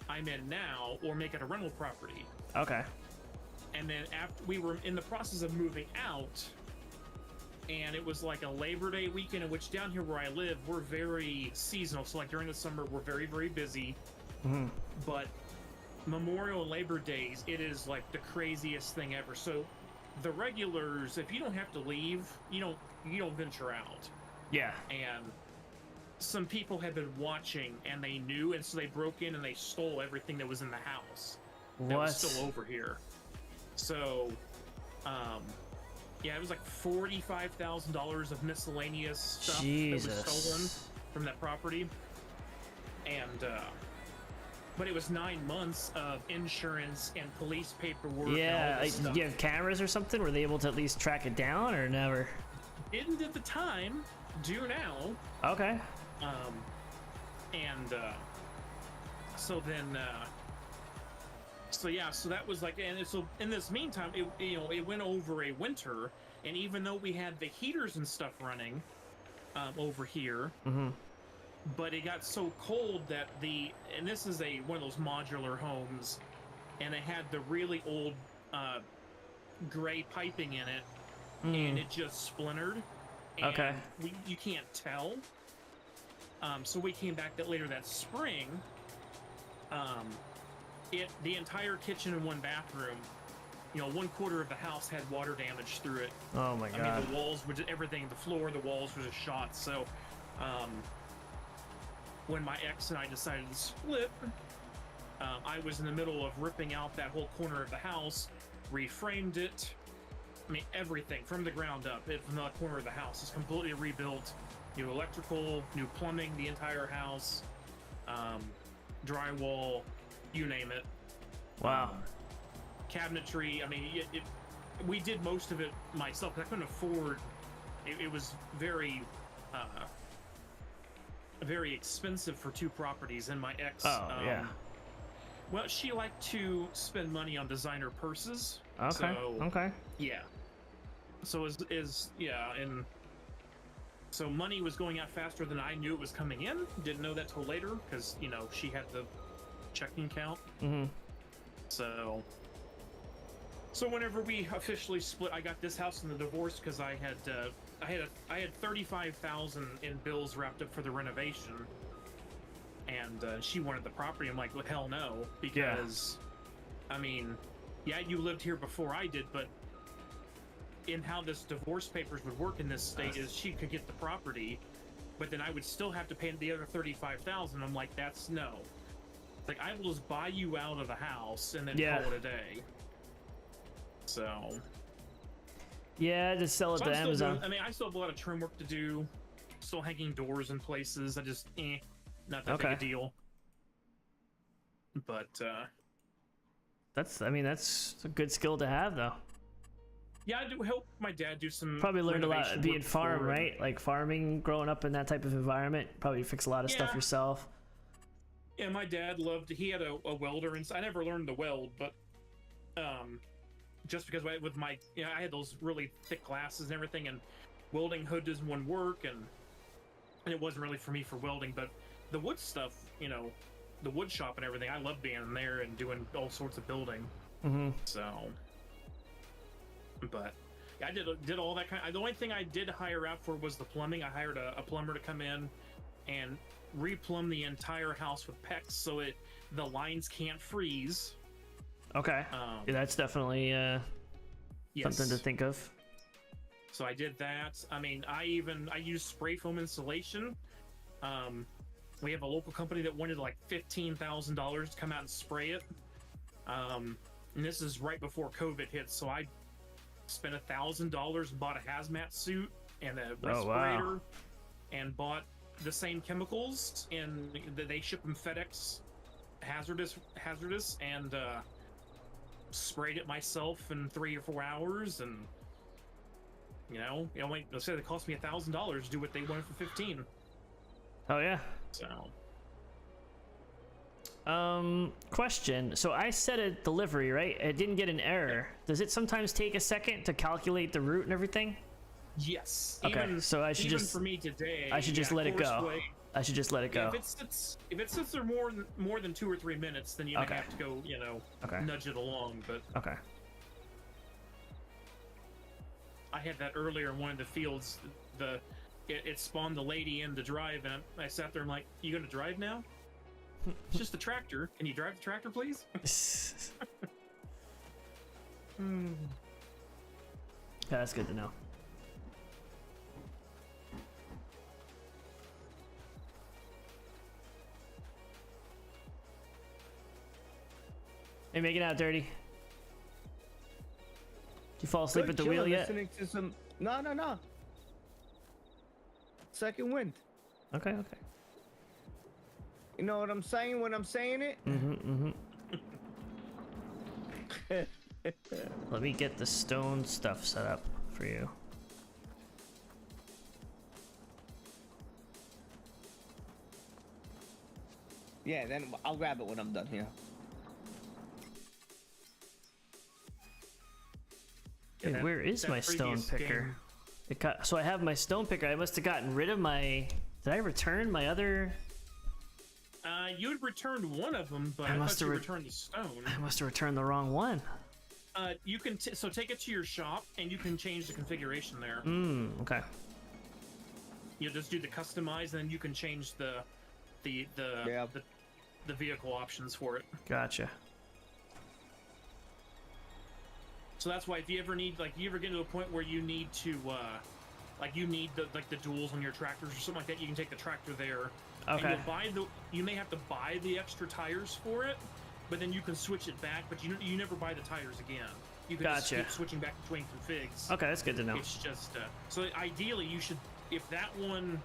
I'm in now, or make it a rental property. Okay. And then after we were in the process of moving out, and it was like a Labor Day weekend, in which down here where I live, we're very seasonal. So like during the summer, we're very, very busy. Mm-hmm. But Memorial and Labor Days, it is like the craziest thing ever. So the regulars, if you don't have to leave, you don't venture out. Yeah. And some people had been watching, and they knew, and so they broke in and they stole everything that was in the house. That was still over here. So, yeah, it was like $45,000 of miscellaneous stuff that was stolen from that property. And, but it was 9 months of insurance and police paperwork. Yeah, and all this stuff. Do you have cameras or something? Were they able to at least track it down, or never? Didn't at the time, do now. Okay. So then, so yeah, so that was like, and so in this meantime, it went over a winter, and even though we had the heaters and stuff running over here, but it got so cold that and this is one of those modular homes, and it had the really old gray piping in it, and it just splintered. And you can't tell. So we came back later that spring. The entire kitchen and 1 bathroom, you know, 1/4 of the house had water damage through it. Oh my god! I mean, the walls were just everything. The floor, the walls were just shot. So, when my ex and I decided to split, I was in the middle of ripping out that whole corner of the house, reframed it. I mean, everything from the ground up. From the corner of the house is completely rebuilt. New electrical, new plumbing, the entire house, drywall, you name it. Wow. Cabinetry. I mean, we did most of it myself because I couldn't afford. It was very, very expensive for 2 properties, and my ex. Yeah. Well, she liked to spend money on designer purses. Okay. So, okay. Yeah. So yeah, and so money was going out faster than I knew it was coming in. Didn't know that till later because you know she had the checking account. Mm-hmm. So whenever we officially split, I got this house in the divorce because I had 35,000 in bills wrapped up for the renovation, and she wanted the property. I'm like, well, hell no, because I mean, yeah, you lived here before I did, but in how this divorce papers would work in this state is she could get the property, but then I would still have to pay the other 35,000. I'm like, that's no. Like, I will just buy you out of the house and then call it a day. So. Yeah, just sell it to Amazon. I mean, I still have a lot of trim work to do. Still hanging doors in places. I just, not that big a deal. But, that's a good skill to have, though. Yeah, I do help my dad do some. Probably learned a lot being farm, right? Like farming, growing up in that type of environment. Probably fix a lot of stuff yourself. Yeah, my dad he had a welder, and I never learned to weld, but just because with my, I had those really thick glasses and everything, and welding hood doesn't want to work, and it wasn't really for me for welding, but the wood stuff, the wood shop and everything, I love being in there and doing all sorts of building. Mm-hmm. So. But yeah, I did all that the only thing I did hire out for was the plumbing. I hired a plumber to come in and replumb the entire house with PEX so the lines can't freeze. Okay. Yeah, that's definitely something to think of. So I did that. I mean, I used spray foam insulation. We have a local company that wanted like $15,000 to come out and spray it. And this is right before COVID hit, so I spent $1,000 and bought a hazmat suit and a respirator, and bought the same chemicals, and they ship them FedEx hazardous, and sprayed it myself in 3 or 4 hours, and let's say it cost me $1,000 to do what they wanted for 15. Oh yeah. So. Question. So I set a delivery, right? It didn't get an error. Does it sometimes take a second to calculate the route and everything? Yes. Okay. So I should for me today. I should just let it go. I should just let it go. If it sits there more than 2 or 3 minutes, then you may have to go, nudge it along. But okay. I had that earlier in one of the fields. It spawned the lady in to drive, and I sat there and I'm like, "You gonna drive now?" It's just a tractor. Can you drive the tractor, please? Yeah, that's good to know. Hey, making out dirty. Did you fall asleep at the wheel yet? Listening to some... No. Second wind. Okay. You know what I'm saying when I'm saying it? Mm-hmm. Let me get the stone stuff set up for you. Yeah, then I'll grab it when I'm done here. Hey, where is my stone picker? So I have my stone picker. I must have gotten rid of my... Did I return my other... You had returned one of them, but I thought you returned the stone. I must have returned the wrong one. You can so take it to your shop, and you can change the configuration there. Okay. You'll just do the customize, and then you can change the vehicle options for it. Gotcha. So that's why if you ever need, you ever get to a point where you need to, you need the duals on your tractors or something like that, you can take the tractor there. Okay. And you may have to buy the extra tires for it, but then you can switch it back. But you never buy the tires again. You can just keep switching back between configs. Okay, that's good to know. It's just so ideally you should, if that one's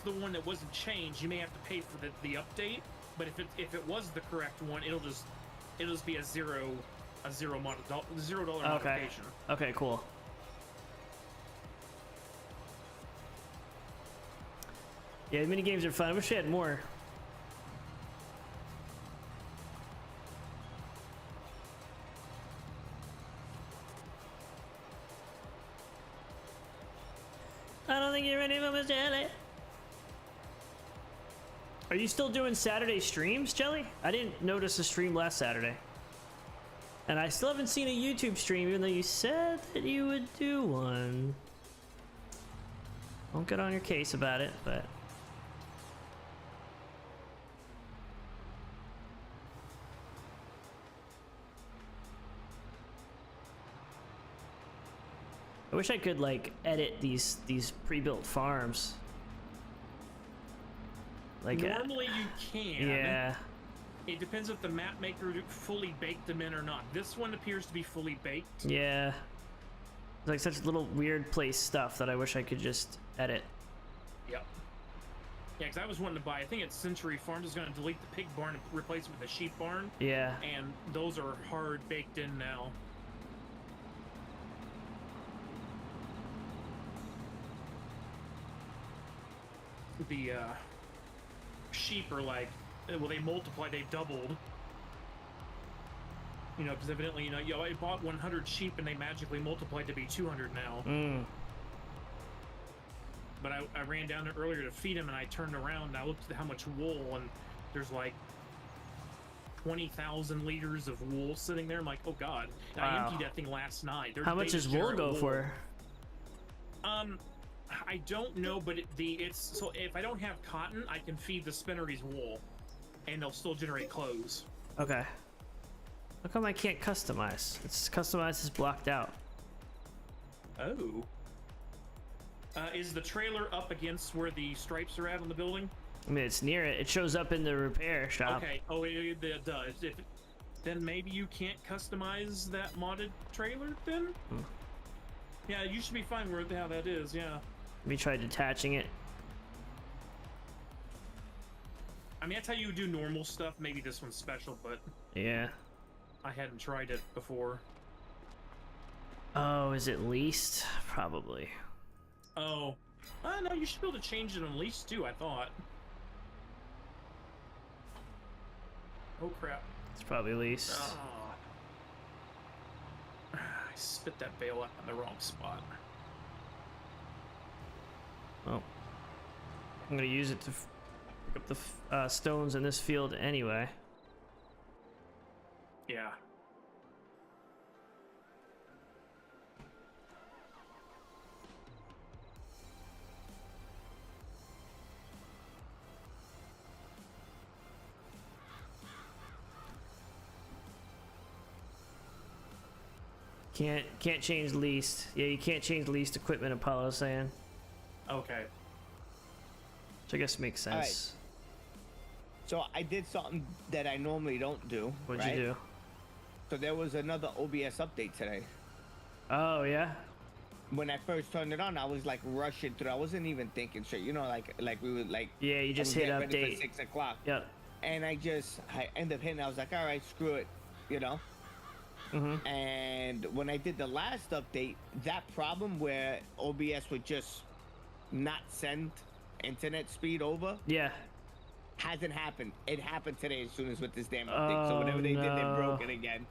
the one that wasn't changed, you may have to pay for the update. But if it was the correct one, it'll just be a $0 modification. Okay, cool. Yeah, mini games are fun. I wish we had more. Thank you very much, Jelly. Are you still doing Saturday streams, Jelly? I didn't notice a stream last Saturday. And I still haven't seen a YouTube stream, even though you said that you would do one. Don't get on your case about it, but... I wish I could, like, edit these pre-built farms. Like, normally you can. Yeah. It depends if the map maker fully baked them in or not. This one appears to be fully baked. Yeah. It's like such little weird place stuff that I wish I could just edit. Yep. Yeah, because I was wanting to buy, I think it's Century Farms is going to delete the pig barn and replace it with a sheep barn. Yeah. And those are hard baked in now. The sheep are like, well, they multiply, they doubled. You know, because evidently, you know, I bought 100 sheep and they magically multiplied to be 200 now. But I ran down there earlier to feed them and I turned around and I looked at how much wool, and there's like 20,000 liters of wool sitting there. I'm like, oh god. Wow. I emptied that thing last night. How much does wool go for? I don't know, but it's so if I don't have cotton, I can feed the spinneries wool, and they'll still generate clothes. Okay. How come I can't customize? It's customize is blocked out. Oh. Is the trailer up against where the stripes are at on the building? I mean, it's near it. It shows up in the repair shop. Okay. Oh, it does. Then maybe you can't customize that modded trailer then? Yeah, you should be fine with how that is, yeah. Let me try detaching it. I mean, that's how you do normal stuff. Maybe this one's special, but... Yeah. I hadn't tried it before. Oh, is it leased? Probably. Oh. No, you should be able to change it on lease too, I thought. Oh, crap. It's probably leased. I spit that bale up in the wrong spot. Oh. I'm gonna use it to pick up the stones in this field anyway. Yeah. Can't change leased. Yeah, you can't change leased equipment, Apollo's saying. Okay. Which I guess makes sense. So I did something that I normally don't do. What'd right? you do? So there was another OBS update today. Oh, yeah? When I first turned it on, I was like rushing through. I wasn't even thinking straight. You know, like we would like. Yeah, you just hit update. For 6 o'clock. Yep. And I ended up hitting. I was like, all right, screw it. You know. And when I did the last update, that problem where OBS would just not send internet speed over. Yeah. Hasn't happened. It happened today as soon as with this damn update. So whatever they did, they broke it again.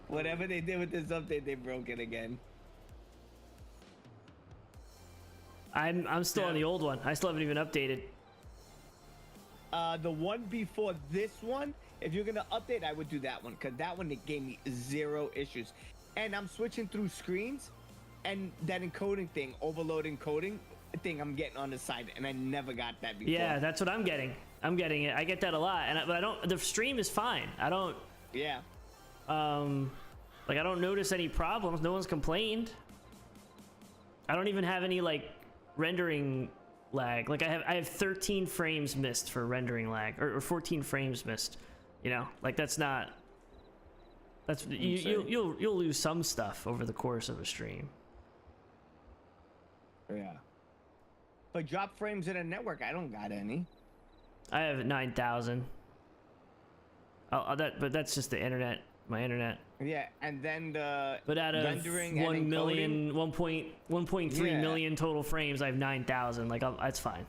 Whatever they did with this update, they broke it again. I'm still on the old one. I still haven't even updated. The one before this one, if you're gonna update, I would do that one, because that one, it gave me 0 issues. And I'm switching through screens, and that encoding thing, overload encoding thing, I'm getting on the side, and I never got that before. Yeah, that's what I'm getting. I'm getting it. I get that a lot, but I don't. The stream is fine. I don't. Yeah. Like I don't notice any problems. No one's complained. I don't even have any like rendering lag. Like I have 13 frames missed for rendering lag, or 14 frames missed. You know, like that's not. That's you'll lose some stuff over the course of a stream. Yeah. But drop frames in a network, I don't got any. I have 9,000. But that's just the internet, my internet. Yeah, and then the but out of rendering 1 million, 1.3 million total frames, I have 9,000. Like that's fine.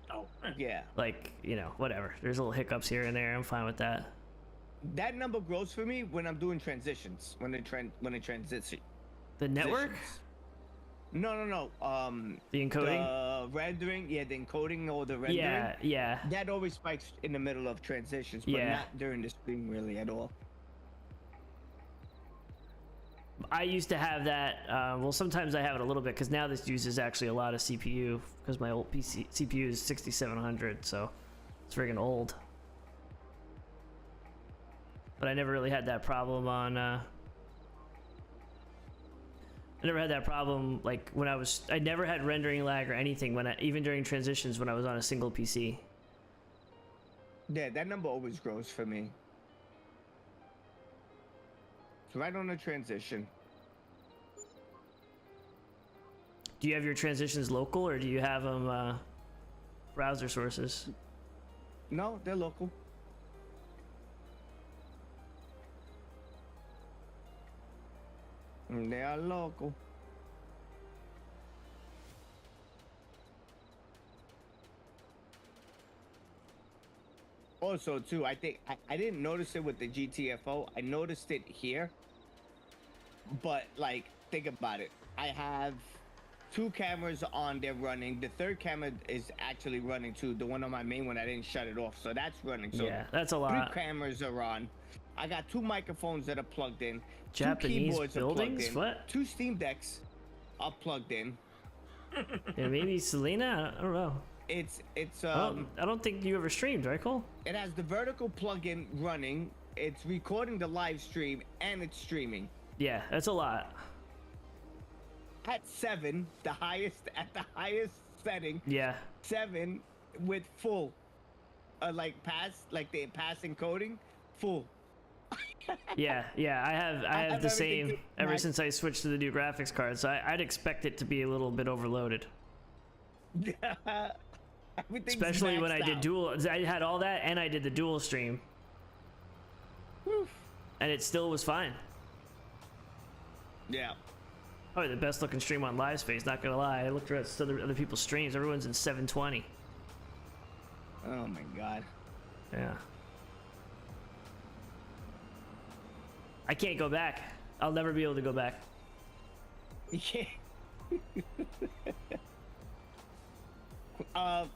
Oh, yeah. Like, you know, whatever. There's little hiccups here and there. I'm fine with that. That number grows for me when I'm doing transitions. When it transition. The network? No. The encoding? The rendering, yeah, the encoding or the rendering. Yeah. That always spikes in the middle of transitions, but Yeah. not during the stream really at all. I used to have that. Well, sometimes I have it a little bit because now this uses actually a lot of CPU because my old PC CPU is 6700, so it's friggin' old. But I never really had that problem on. I never had that problem like when I never had rendering lag or anything even during transitions when I was on a single PC. Yeah, that number always grows for me. It's right on the transition. Do you have your transitions local or do you have them browser sources? No, they're local. They are local. Also, too, I think I didn't notice it with the GTFO. I noticed it here. But, like, think about it. I have 2 cameras on there running. The third camera is actually running, too. The one on my main one, I didn't shut it off. So that's running. So yeah, that's a lot. 3 cameras are on. I got 2 microphones that are plugged in. Japanese 2 keyboards buildings? are plugged in. What? 2 Steam Decks are plugged in. Yeah, maybe Selena? I don't know. It's I don't think you ever streamed, right, Cole? it has the vertical plug-in running. It's recording the live stream and it's streaming. Yeah, that's a lot. At 7, the highest setting. Yeah. 7 with full, like the pass encoding, full. Yeah. I have the everything same to ever max. since I switched to the new graphics card. So I'd expect it to be a little bit overloaded. Everything's Especially when I maxed did out. dual. I had all that and I did the dual stream. Woof. And it still was fine. Yeah. Probably the best looking stream on LiveSpace, not gonna lie. I looked at other people's streams. Everyone's in 720. Oh my god. Yeah. I can't go back. I'll never be able to go back. Yeah.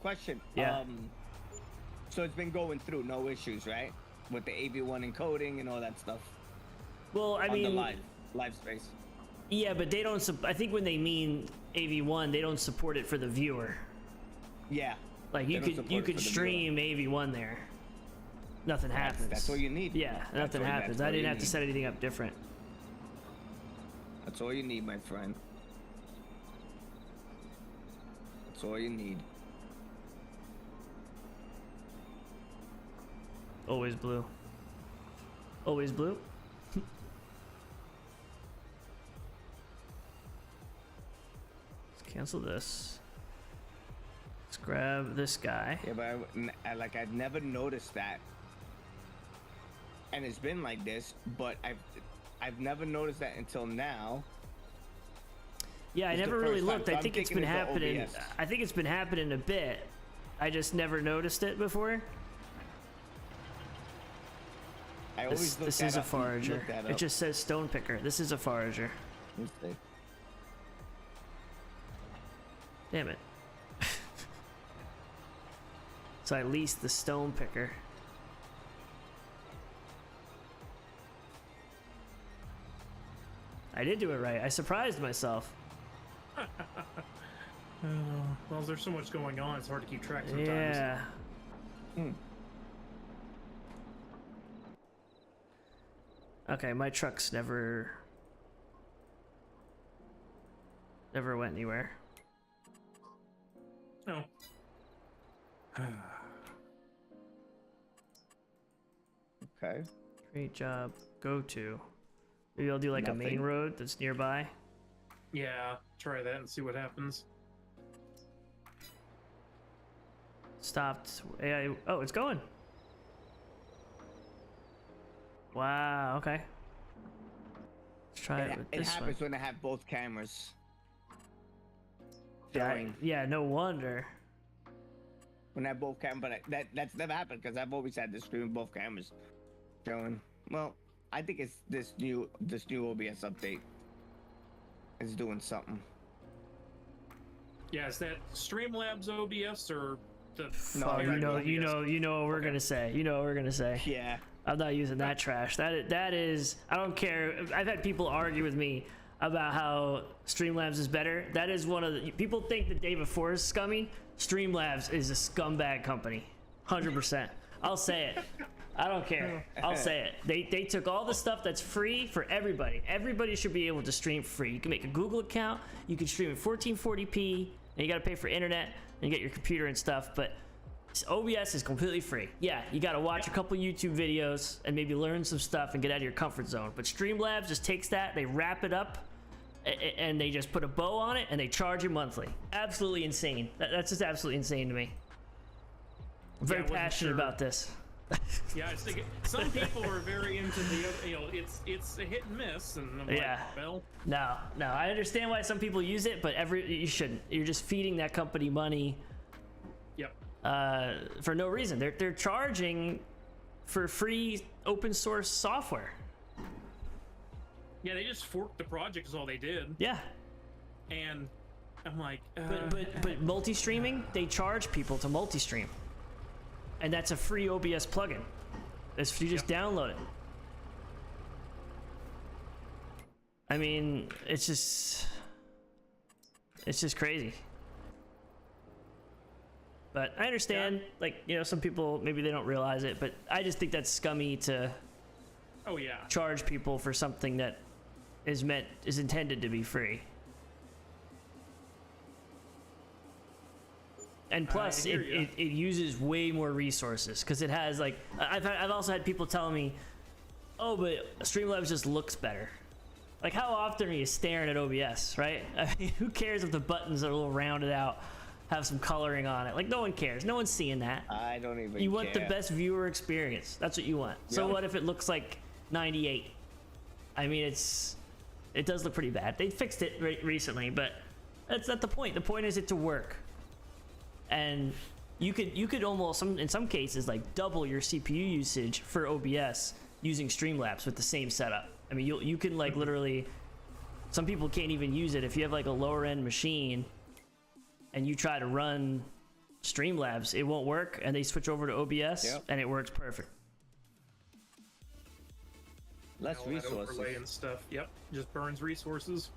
Question. Yeah. So it's been going through, no issues, right? With the AV1 encoding and all that stuff. Well, I On mean, the live space. yeah, but they don't. I think when they mean AV1, they don't support it for the viewer. Yeah. Like They you don't could support you it could for the stream AV1 there. Nothing happens. That's all you need. Yeah, That's nothing all- happens. that's I all didn't you have to need. set anything up different. That's all you need, my friend. That's all you need. Always blue. Always blue. Let's cancel this. Let's grab this guy. Yeah, but I'd never noticed that. And it's been like this, but I've never noticed that until now. Yeah, I It's the never really first time, looked. so I I'm think it's thinking been it's the happening. OBS. I think it's been happening a bit. I just never noticed it before. I always look This that is a up, forager. look that It up. just says stone picker. This is a forager. Let's see. Damn it. So I leased the stone picker. I did do it right. I surprised myself. Well, there's so much going on, it's hard to keep track sometimes. Yeah. Okay, my trucks never went anywhere. No. Okay. Great job. Go to. Maybe I'll do like a main Nothing. road that's nearby. Yeah, try that and see what happens. Stopped. AI. Oh, it's going. Wow. Okay. Let's try it with It this happens one. when I have both cameras. Yeah, Showing. yeah. No wonder. When I have both cameras, but that's never happened because I've always had the screen with both cameras showing. Well, I think it's this new OBS update is doing something. Yeah, is that Streamlabs OBS or the? No, Oh, you know- you know what we're gonna say. You know what we're gonna say. Yeah. I'm not using that trash. That is. I don't care. I've had people argue with me about how Streamlabs is better. That is one of the people think the day before is scummy. Streamlabs is a scumbag company, 100%. I'll say it. I don't care. I'll say it. They took all the stuff that's free for everybody. Everybody should be able to stream free. You can make a Google account. You can stream in 1440p, and you got to pay for internet and you get your computer and stuff. But OBS is completely free. Yeah, you got to watch a couple YouTube videos and maybe learn some stuff and get out of your comfort zone. But Streamlabs just takes that, they wrap it up, and they just put a bow on it and they charge you monthly. Absolutely insane. That's just absolutely insane to me. I'm very passionate about this. Yeah, I think some people are very into the, you know, it's a hit and miss, and I'm Yeah. like, well, No, I understand why some people use it, but you shouldn't. You're just feeding that company money yep. for no reason. They're charging for free open source software. Yeah, they just forked the project is all they did, Yeah, and I'm like, but multi-streaming, they charge people to multi-stream, and that's a free OBS plugin. You just download it. I mean, it's just crazy. But I understand, like, you know, some people maybe they don't realize it, but I just think that's scummy to oh yeah, charge people for something that is intended to be free. And plus, I hear ya. it uses way more resources because it has, like, I've also had people telling me, oh, but Streamlabs just looks better. Like, how often are you staring at OBS, right? I mean, who cares if the buttons are a little rounded out, have some coloring on it? Like, no one cares. No one's seeing that. I don't even You want the care. best viewer experience. That's what you want. So Yeah. what if it looks like 98? I mean, it does look pretty bad. They fixed it recently, but that's not the point. The point is it to work. And you could almost, in some cases, like double your CPU usage for OBS using Streamlabs with the same setup. I mean, you can like literally, some people can't even use it if you have like a lower end machine and you try to run Streamlabs, it won't work, and they switch over to OBS, Yep. and it works perfect. Less all that resources. overlay and stuff. Yep, just burns resources.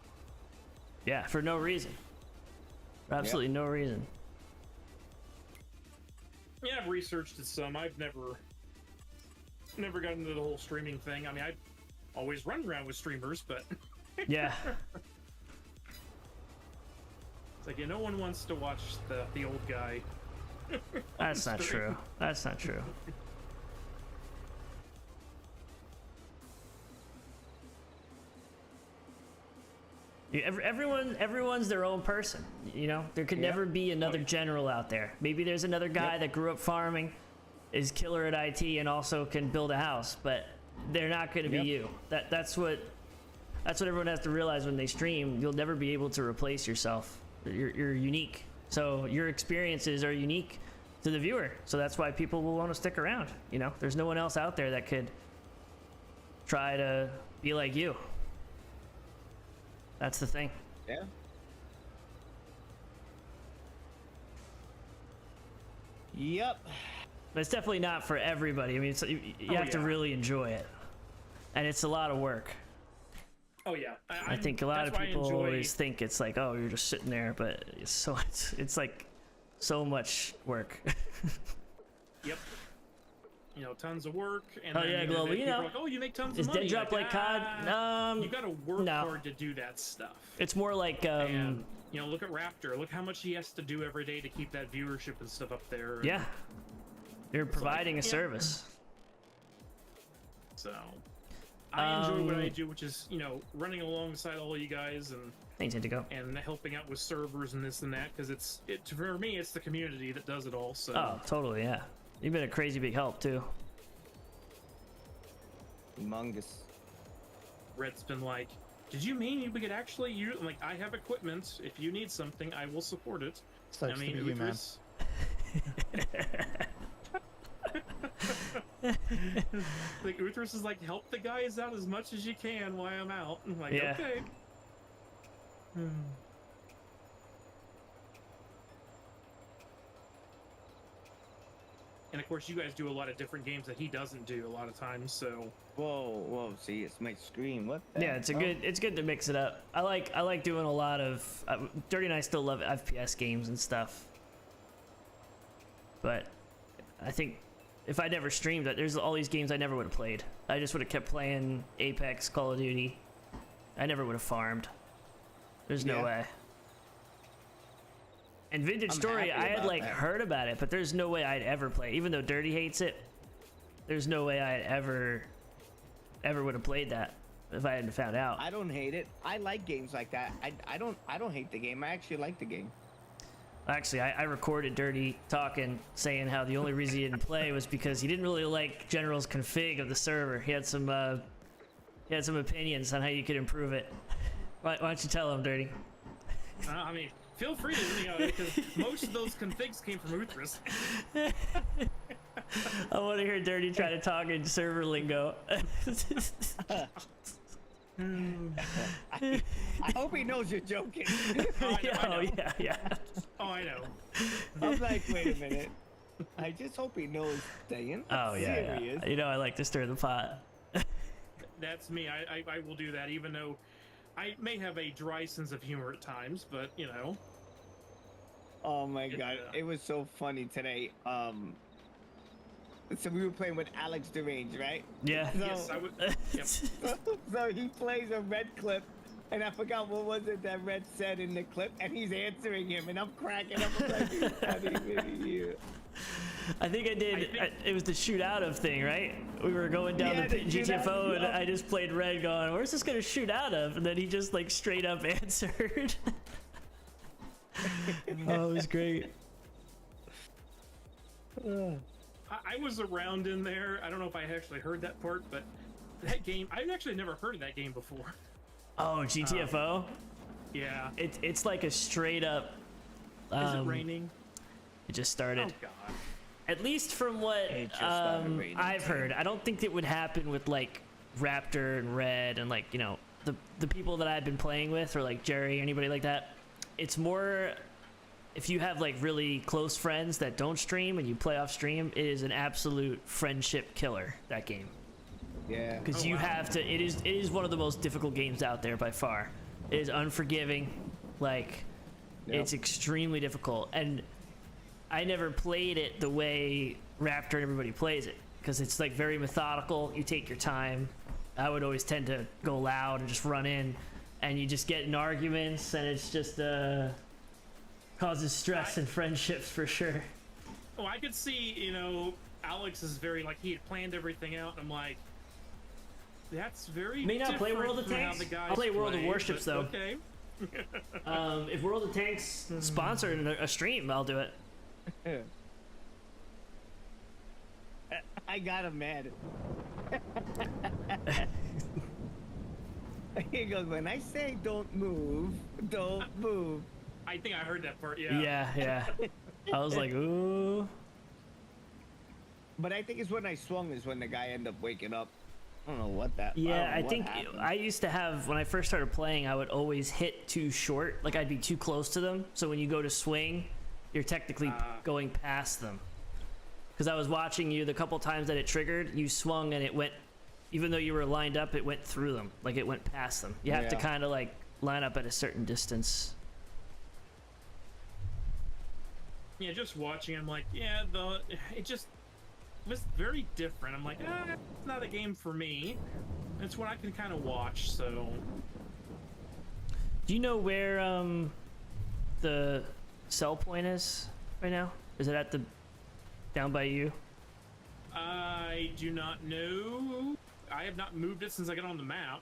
Yeah, for no reason. For absolutely no reason. Yeah, I've researched it some. I've never gotten into the whole streaming thing. I mean, I always run around with streamers, but Yeah. it's like, yeah, no one wants to watch the old guy. That's not true. That's not true. Everyone's their own person, you know. There could never be another general out there. Maybe there's another guy that grew up farming, is killer at IT, and also can build a house, but they're not going to be you. That's what everyone has to realize when they stream. You'll never be able to replace yourself. You're unique, so your experiences are unique to the viewer. So that's why people will want to stick around. You know, there's no one else out there that could try to be like you. That's the thing. Yeah. Yep. But it's definitely not for everybody. I mean, you have to really enjoy it, and it's a lot of work. Oh yeah, I think a lot of people always think it's like, oh, you're just sitting there, but it's like so much work. Yep. You know, tons of work. And Oh, then, yeah, you know, Global, then you people know, are like, oh, you make tons is of money. Dead Drop like COD? You gotta work no. hard to do that stuff. It's more like And you know, look at Raptor. Look how much he has to do every day to keep that viewership and stuff up there. And yeah, you're providing a service. So I enjoy what I do, which is, you know, running alongside all you guys and Thanks, Indigo. and helping out with servers and this and that, because for me it's the community that does it all. So Oh, totally, yeah. You've been a crazy big help too. Humongous. Red's been like, did you mean we could actually use, like, I have equipment, if you need something I will support it. Sucks I mean, to be you, man. Uthris- like Uthris is like, help the guys out as much as you can while I'm out. I'm like, Yeah. okay. And of course, you guys do a lot of different games that he doesn't do a lot of times. So Whoa, see, it's my screen. What? The Yeah, it's hell? it's good to mix it up. I like doing a lot of Dirty, and I still love FPS games and stuff. But I think if I never streamed it, there's all these games I never would have played. I just would have kept playing Apex, Call of Duty. I never would have farmed. There's no Yeah. way. And Vintage I'm Story, happy I had about like that. heard about it, but there's no way I'd ever play. Even though Dirty hates it, there's no way I'd ever would have played that if I hadn't found out. I don't hate it. I like games like that. I don't hate the game. I actually like the game. Actually, I recorded Dirty talking, saying how the only reason he didn't play was because he didn't really like General's config of the server. He had some opinions on how you could improve it. Why don't you tell him, Dirty? I mean, feel free to, because most of those configs came from Uthras. I want to hear Dirty try to talk in server lingo. I hope he knows you're joking. I know. Yeah. Oh, I know. I'm like, wait a minute. I just hope he knows that you're not Oh yeah, serious. yeah. You know I like to stir the pot. That's me. I will do that, even though I may have a dry sense of humor at times, but Oh my god, Yeah. it was so funny today. So we were playing with Alex Derange, right? Yeah. So, yes, I would. Yep. so he plays a Red clip, and I forgot what was it that Red said in the clip, and he's answering him, and I'm cracking up. I'm like, "He's not even here." I think I did. It was the shoot out of thing, right? We were going down Yeah, the the shoot out, GTFO, and yeah. I just played Red, going, "Where's this gonna shoot out of?" And then he just like straight up answered. Oh, it was great. I was around in there. I don't know if I actually heard that part, but that game, I've actually never heard of that game before. Oh, GTFO. Yeah. It's like a straight up. Is it raining? It just started. Oh, God. At least from what It just started raining I've today. heard, I don't think it would happen with like Raptor and Red and like the people that I've been playing with, or like Jerry, anybody like that. It's more if you have like really close friends that don't stream and you play off stream, it is an absolute friendship killer, that game. Yeah. Because Oh, you wow. have to. It is one of the most difficult games out there by far. It is unforgiving, like Yep. it's extremely difficult, and I never played it the way Raptor and everybody plays it, because it's like very methodical. You take your time. I would always tend to go loud and just run in, and you just get in arguments, and it's just causes stress and friendships for sure. Oh, I could see, Alex is very, like, he had planned everything out, and I'm like, that's very May not play different World of from how Tanks. the guys I'll play World of play, Warships, but though. Okay. If World of Tanks sponsored a stream, I'll do it. I got him mad. He goes, when I say don't move, don't move. I think I heard that part, yeah. Yeah. I was like, ooh. But I think it's when I swung is when the guy ended up waking up. I don't know what that. Yeah, I what think happened. I used to have, when I first started playing, I would always hit too short. Like I'd be too close to them. So when you go to swing, you're technically going past them. Because I was watching you the couple times that it triggered, you swung and it went, even though you were lined up, it went through them. Like it went past them. You have to Yeah. kind of like line up at a certain distance. Yeah, just watching, I'm like, it just was very different. I'm like, it's not a game for me. It's one I can kind of watch, so. Do you know where the sell point is right now? Is it at the down by you? I do not know. I have not moved it since I got on the map.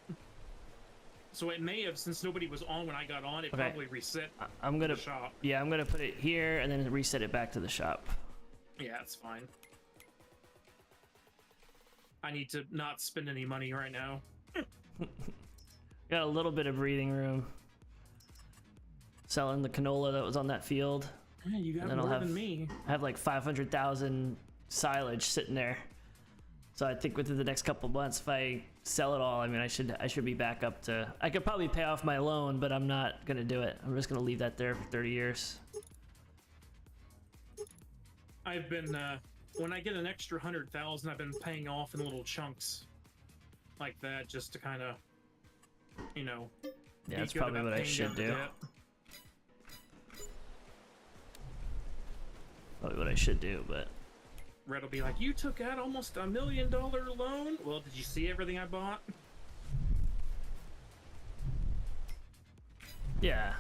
So it may have, since nobody was on when I got on, it Okay. probably reset I'm gonna the shop. Yeah, I'm gonna put it here and then reset it back to the shop. Yeah, it's fine. I need to not spend any money right now. Got a little bit of breathing room. Selling the canola that was on that field. Yeah, you got And then more I'll have- than me. I have like 500,000 silage sitting there. So I think within the next couple months, if I sell it all, I mean, I should be back up to. I could probably pay off my loan, but I'm not gonna do it. I'm just gonna leave that there for 30 years. I've been when I get an extra 100,000, I've been paying off in little chunks like that, just to kind of, you know. Yeah, that's probably what I should do. Probably what I should do, but Red will be like, "You took out almost $1 million loan. Well, did you see everything I bought?" yeah,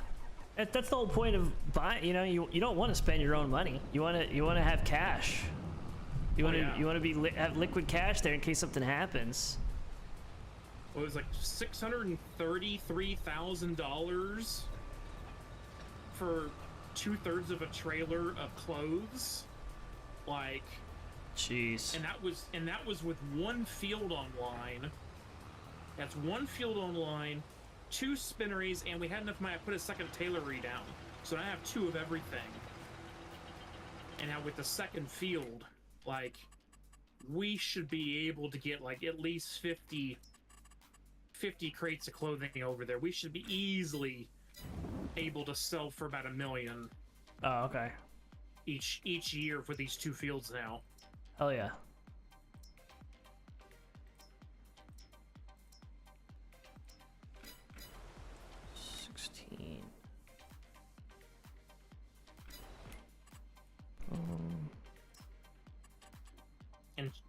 that's the whole point of buying. You know, you don't want to spend your own money. You want to have cash. You want to have liquid cash there in case something happens. Well, it was like $633,000 for 2/3 of a trailer of clothes, like. Jeez. And that was with one field online. That's one field online, 2 spinneries, and we had enough money. I put a second tailory down, so I have 2 of everything. And now with the second field, like, we should be able to get like at least 50 crates of clothing over there. We should be easily able to sell for about $1 million. Oh, okay. Each year for these 2 fields now. Hell yeah.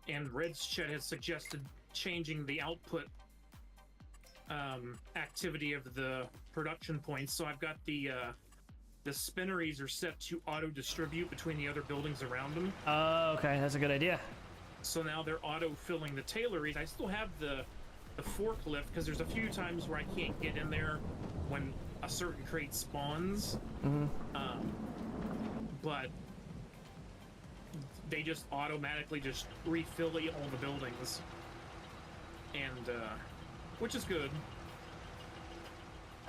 And Red's chat has suggested changing the output activity of the production points. So I've got the spinneries are set to auto distribute between the other buildings around them. Oh, okay, that's a good idea. So now they're auto filling the tailories. I still have the forklift because there's a few times where I can't get in there when a certain crate spawns. But they just automatically just refill all the buildings, and which is good.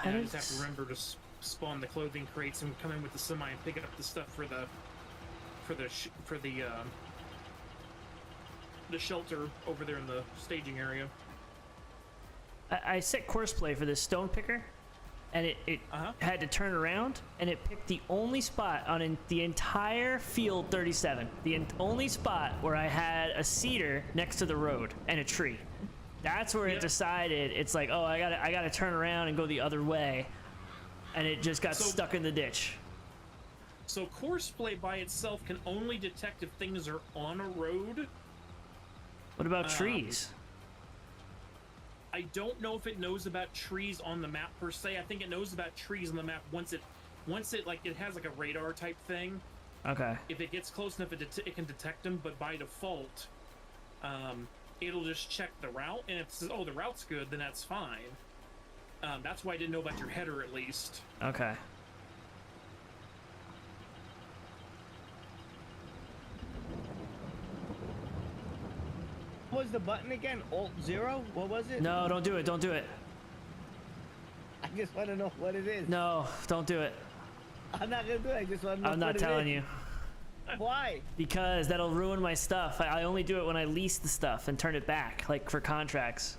And I just have to remember to spawn the clothing crates and come in with the semi and pick up the stuff for the shelter over there in the staging area. I set course play for this stone picker, and it had to turn around, and it picked the only spot on the entire field 37, the only spot where I had a cedar next to the road and a tree. That's where it decided. It's like, oh, I gotta turn around and go the other way, and it just got stuck in the ditch. So course play by itself can only detect if things are on a road. What about trees? I don't know if it knows about trees on the map per se. I think it knows about trees on the map once it like it has like a radar type thing. Okay. If it gets close enough, it can detect them. But by default, it'll just check the route, and if it says, "Oh, the route's good," then that's fine. That's why I didn't know about your header at least. Okay. What was the button again? Alt-0? What was it? No, don't do it. Don't do it. I just want to know what it is. No, don't do it. I'm not gonna do it. I just want to know. I'm not telling you. Why? Because that'll ruin my stuff. I only do it when I lease the stuff and turn it back, like for contracts.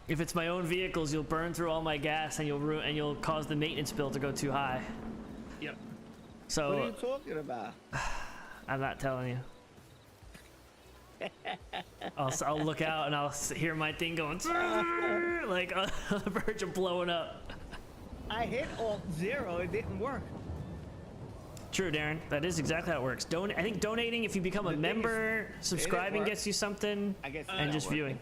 If it's my own vehicles, you'll burn through all my gas and you'll cause the maintenance bill to go too high. Yep. So. What are you talking about? I'm not telling you. I'll look out and I'll hear my thing going like on the verge of blowing up. I hit Alt-0. It didn't work. True, Darren. That is exactly how it works. I think donating, if you become a member, subscribing gets you something, I guess and just viewing.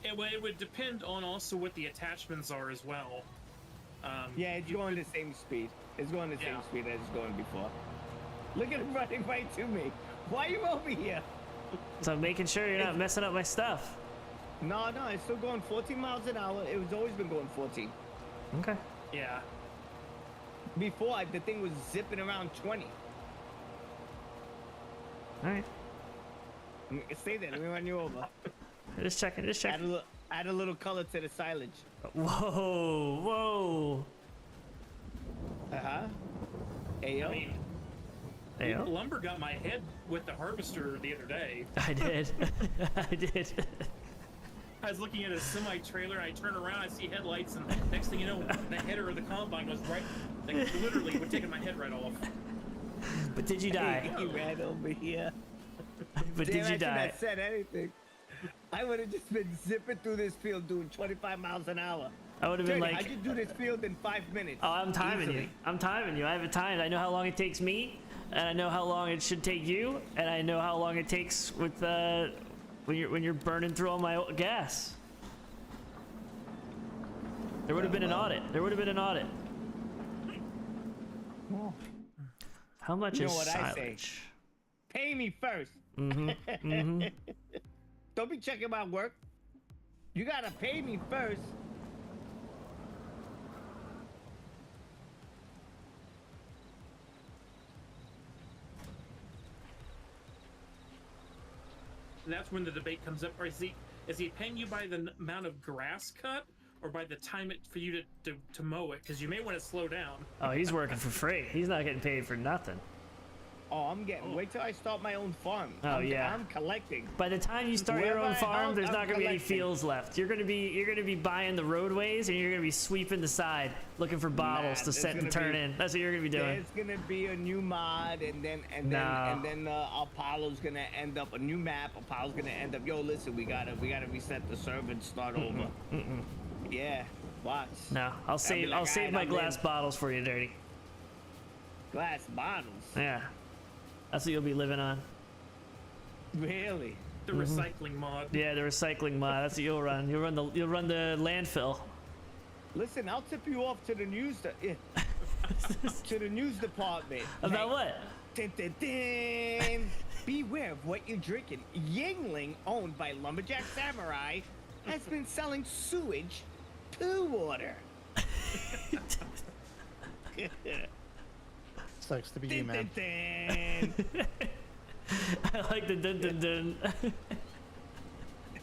It would depend on also what the attachments are as well. Yeah, it's going the same speed. It's going the same speed as it's going before. Look at it running right to me. Why are you over here? So I'm making sure you're not messing up my stuff. No, it's still going 14 miles an hour. It was always been going 14. Okay. Yeah. Before, the thing was zipping around 20. All right. Stay there. Let me run you over. Just checking. Just checking. Add a little color to the silage. Whoa, whoa. Ayo. I mean, Ayo. Lumber got my head with the harvester the other day. I did. I did. I was looking at a semi-trailer, I turn around, I see headlights, and next thing you know, the header of the combine was right, like literally, would taking my head right off. But did you die? He ran over here. But Damn, did you I shouldn't die? have said anything. I would have just been zipping through this field doing 25 miles an hour. I would have been Dude, like, I could do this field in 5 minutes. oh, I'm timing you. easily. I'm timing you. I have it timed. I know how long it takes me, and I know how long it should take you, and I know how long it takes with when you're burning through all my gas. There would have been an audit. There would have been an audit. How much You is know what I say? silage? Pay me first. Don't be checking my work. You gotta pay me first. That's when the debate comes up. Or is he paying you by the amount of grass cut, or by the time it for you to mow it? Because you may want to slow down. Oh, he's working for free. He's not getting paid for nothing. Oh, I'm getting. Wait till I start my own farm. Oh, yeah. I'm collecting. By the time you start your Wherever own I farm, help, there's I'm not gonna be any collecting. fields left. You're gonna be buying the roadways, and you're gonna be sweeping the side, looking for bottles to there's set and gonna turn be- in. That's what you're gonna be doing. There's gonna be a new mod, and then Apollo's gonna end up a new map. Apollo's gonna end up. Yo, listen, we gotta reset the server and start over. Yeah, watch. No, I'll save like, my "Alright, I'm glass in." bottles for you, Dirty. Glass bottles. Yeah, that's what you'll be living on. Really? The recycling mod. Yeah, the recycling mod. That's what you'll run. You'll run the landfill. Listen, I'll tip you off to the news. To the news department. About what? Dun, dun, dun. Beware of what you're drinking. Yingling, owned by Lumberjack Samurai, has been selling sewage poo water. Sucks to be you, Dun, man. dun, dun. I like the dun dun dun.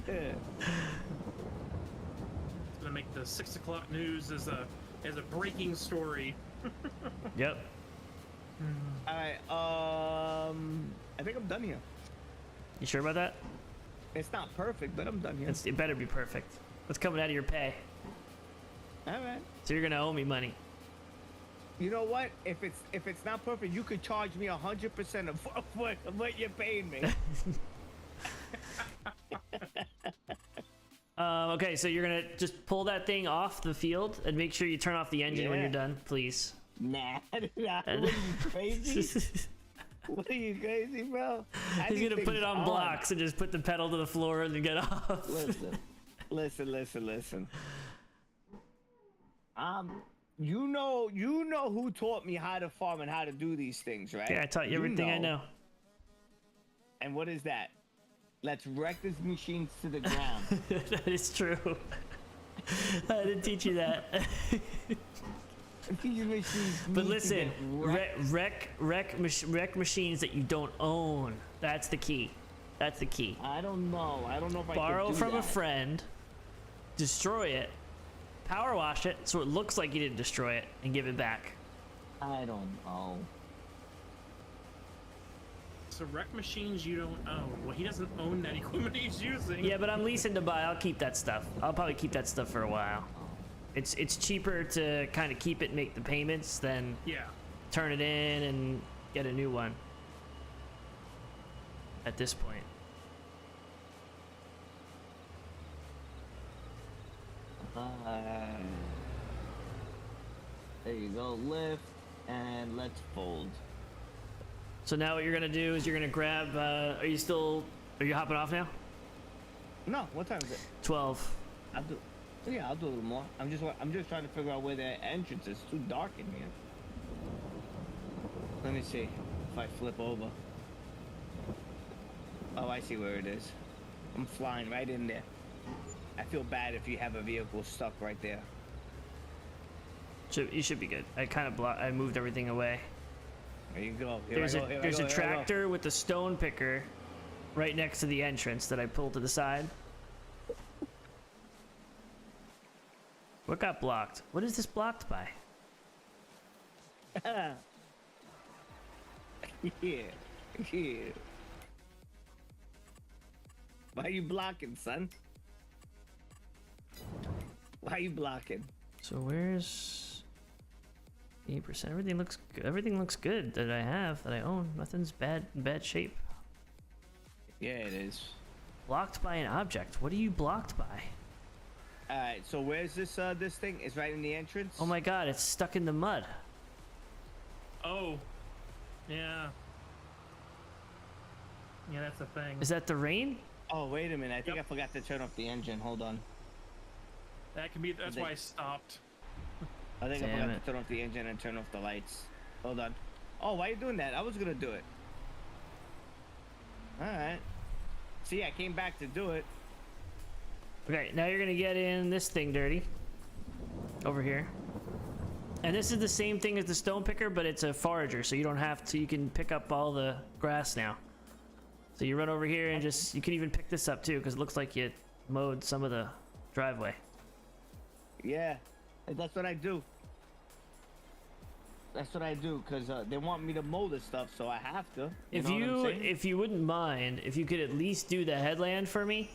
It's gonna make the 6 o'clock news as a breaking story. Yep. All right. I think I'm done here. You sure about that? It's not perfect, but I'm done here. It better be perfect. What's coming out of your pay? All right. So you're gonna owe me money. You know what? If it's not perfect, you could charge me 100% of what you're paying me. Okay, so you're gonna just pull that thing off the field and make sure you turn off the engine when Yeah. you're done, please. Nah, what are you crazy? What are you crazy, bro? He's gonna put it on blocks and just put the pedal to the floor and then get off. Listen. You know who taught me how to farm and how to do these things, right? Yeah, I taught you everything I know. And what is that? Let's wreck these machines to the ground. That is true. I didn't teach you that. These machines But need to listen, get wrecked. wreck machines that you don't own. That's the key. That's the key. I don't know if I Borrow could do from a that. friend, destroy it, power wash it so it looks like you didn't destroy it, and give it back. I don't know. So wreck machines you don't own. Well, he doesn't own that equipment he's using. Yeah, but I'm leasing to buy. I'll keep that stuff. I'll probably keep that stuff for a while. It's cheaper to kind of keep it and make the payments than Yeah. turn it in and get a new one at this point. There you go, lift, and let's fold. So now what you're gonna do is you're gonna grab. Are you hopping off now? No, what time is it? 12. I'll do a little more. I'm just trying to figure out where the entrance is. It's too dark in here. Let me see if I flip over. Oh, I see where it is. I'm flying right in there. I feel bad if you have a vehicle stuck right there. You should be good. I moved everything away. There you go. There's a tractor with a stone picker right next to the entrance that I pulled to the side. What got blocked? What is this blocked by? Yeah. Why are you blocking, son? Why are you blocking? So where's... 8%. Everything looks good. Everything looks good that I have, that I own. Nothing's bad shape. Yeah, it is. Blocked by an object. What are you blocked by? All right, so where's this thing? It's right in the entrance. Oh my god, it's stuck in the mud. Oh. Yeah. Yeah, that's the thing. Is that the rain? Oh, wait a minute. I think Yep. I forgot to turn off the engine. Hold on. That can be. That's why I stopped. I think I Damn forgot it. to turn off the engine and turn off the lights. Hold on. Oh, why are you doing that? I was gonna do it. All right. See, I came back to do it. Okay, now you're gonna get in this thing, Dirty. Over here. And this is the same thing as the stone picker, but it's a forager, so you don't have to, you can pick up all the grass now. So you run over here and just, you can even pick this up too, because it looks like you mowed some of the driveway. Yeah, that's what I do. That's what I do, because they want me to mow this stuff, so I have to. If know what I'm saying? if you wouldn't mind, if you could at least do the headland for me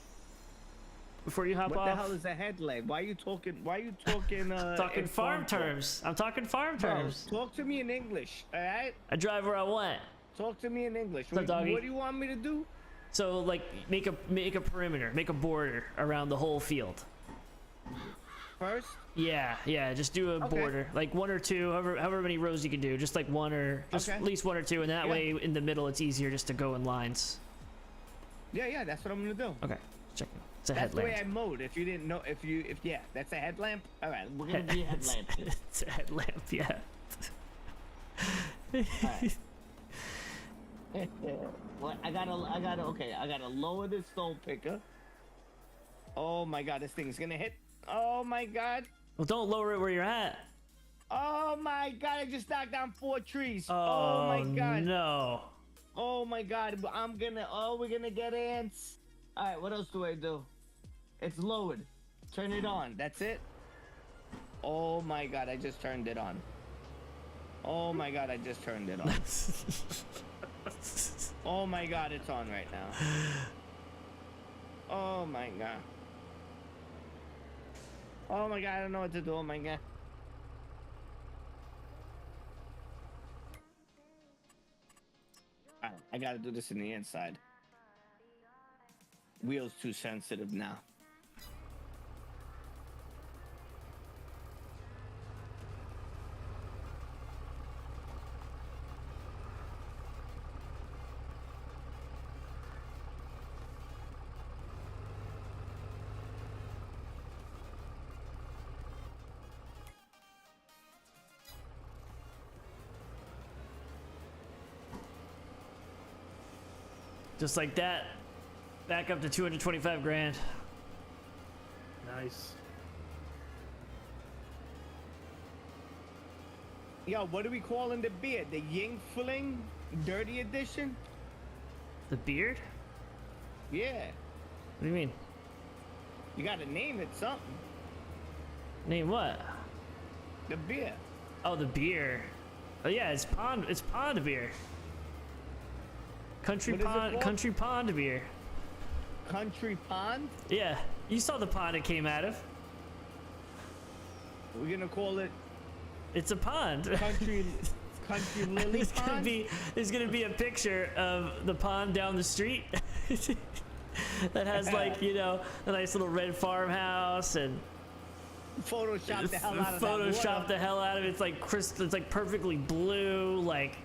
before you hop What off. the hell is a headlamp? Why are you talking? Talking in farm talk? terms. I'm talking farm Bro, terms. talk to me in English, all right? I drive where I want. Talk to me in English. What's up, doggy? What do you want me to do? So like make a perimeter, make a border around the whole field. First? Yeah, just do a Okay. border, like one or two, however many rows you can do, just like one or just Okay. at least one or two, and that Yeah. way in the middle it's easier just to go in lines. Yeah, that's what I'm gonna do. Okay, check. It's a That's the way I headlamp. mowed. If you didn't know, yeah, that's a headlamp. All right, we're gonna be a headlamp. It's a headlamp, yeah. Well, I gotta lower this stone picker. Oh my god, this thing's gonna hit. Oh my god. Well, don't lower it where you're at. Oh my god, I just knocked down 4 trees. Oh my god. No. Oh my god, we're gonna get ants. All right, what else do I do? It's lowered. Turn it on. That's it. Oh my god, I just turned it on. Oh my god, I just turned it on. Oh my god, it's on right now. Oh my god. Oh my god, I don't know what to do. Oh my god. Alright, I gotta do this in the inside. Wheel's too sensitive now. Just like that, back up to 225 grand. Nice. Yo, what are we calling the beer? The Ying Fling Dirty Edition? The beard? Yeah. What do you mean? You gotta name it something. Name what? The beer. Oh, the beer. Oh yeah, it's pond beer. What is it called? Country pond beer. Country Pond? Yeah, you saw the pond it came out of. We're gonna call it It's a pond. Country Lily There's gonna be a picture of the pond down the street that has like, you know, a nice little red farmhouse and Photoshop the hell out of that Photoshop water. the hell out of it. It's like crystal. It's like perfectly blue. Like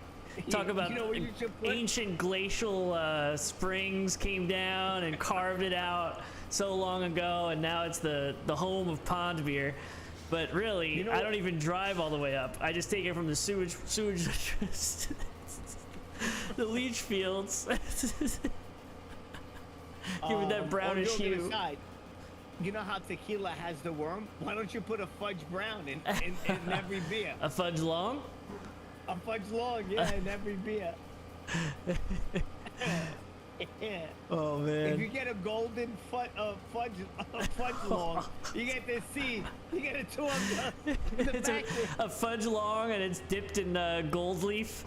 talk about You know what you should put? ancient glacial springs came down and carved it out so long ago, and now it's the home of pond beer. But really, You know I what- don't even drive all the way up. I just take it from the sewage the leach fields. Give it that brownish joking hue. aside, you know how tequila has the worm? Why don't you put a fudge brown in every beer? A fudge long? A fudge long, yeah, in every beer. Yeah. Oh If you man. get a golden fudge long, you get the seed. You get a 2 of the It's back. a fudge long and it's dipped in gold leaf.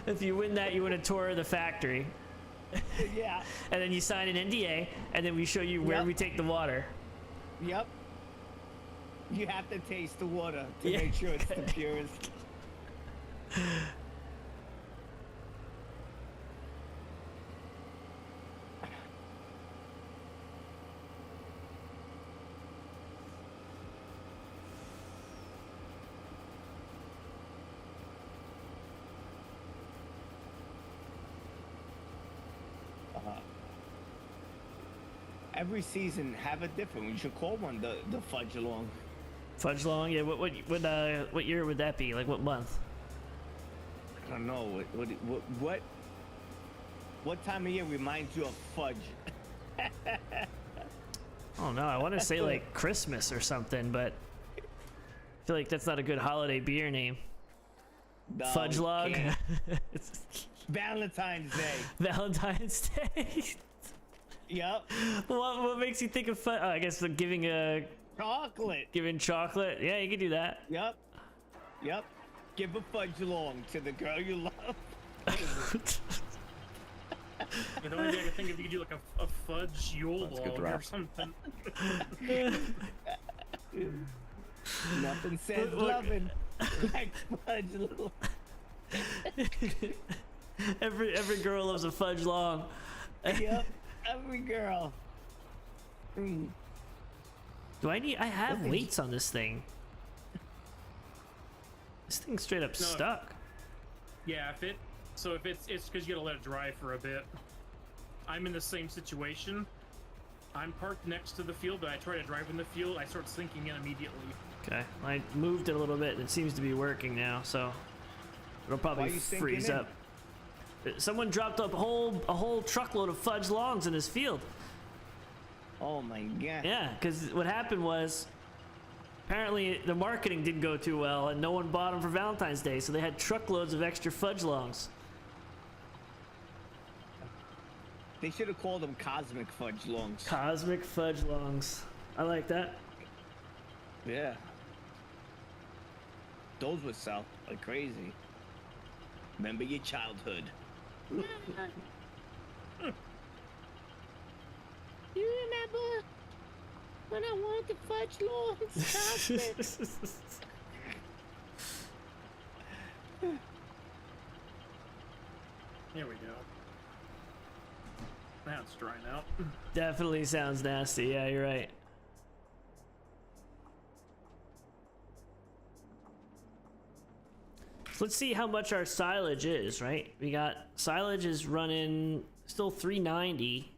If you win that, you win a tour of the factory. Yeah. And then you sign an NDA, and then we show you where Yep. we take the water. Yep. You have to taste the water to Yeah. make sure it's the purest. Every season have a different. We should call one the fudge along. Fudge long? Yeah. What year would that be? Like what month? I don't know what time of year reminds you of fudge. Oh no, I want to say like Christmas or something, but I feel like that's not a good holiday beer name. No, Fudge log. can't. Valentine's Day. Valentine's Day. Yep. What makes you think of fudge? Oh, I guess giving Chocolate. chocolate. Yeah, you could do that. Yep. Yep. Give a fudge along to the girl you love. The only thing I can think of, you could do like a fudge Yule That's a good log or drop. something. Nothing says Look. loving like fudge along. Every girl loves a fudge long. Yep. Every girl. Mm. I have weights on this thing. This thing's straight up No. stuck. Yeah, if it's because you gotta let it dry for a bit. I'm in the same situation. I'm parked next to the field, but I try to drive in the field, I start sinking in immediately. Okay, I moved it a little bit and it seems to be working now, so it'll Why probably you sinking freeze in? up. Someone dropped up a whole truckload of fudge longs in this field. Oh my god. Yeah, because what happened was apparently the marketing didn't go too well and no one bought them for Valentine's Day, so they had truckloads of extra fudge longs. They should have called them cosmic fudge longs. Cosmic fudge longs. I like that. Yeah. Those would sell like crazy. Remember your childhood. You remember when I wanted the fudge longs? Here we go. Now it's drying out. Definitely sounds nasty. Yeah, you're right. So let's see how much our silage is, right? We got silage is running still 390,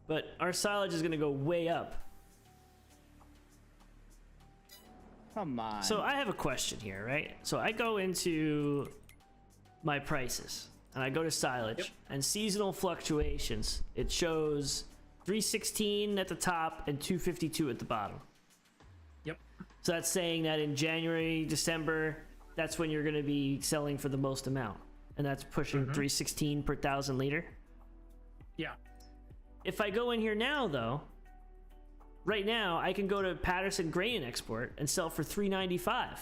but our silage is going to go way up. Come on. So I have a question here, right? So I go into my prices and I go to silage. Yep. And seasonal fluctuations. It shows 316 at the top and 252 at the bottom. Yep. So that's saying that in January, December, that's when you're going to be selling for the most amount. And that's pushing 316 per 1,000 liter. Yeah. If I go in here now, though, right now, I can go to Patterson Grain and Export and sell for 395.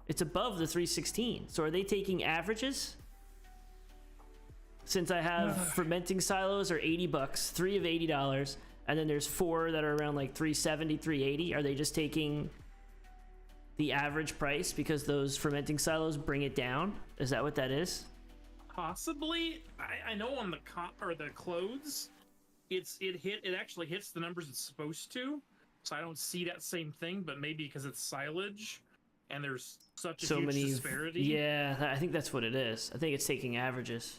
It's above the 316. So are they taking averages? Since I have fermenting silos are $80, 3 of $80, and then there's 4 that are around like 370, 380. Are they just taking the average price because those fermenting silos bring it down? Is that what that is? Possibly. I know on the the clothes, it actually hits the numbers it's supposed to. So I don't see that same thing, but maybe because it's silage and there's such a huge disparity. Yeah, I think that's what it is. I think it's taking averages.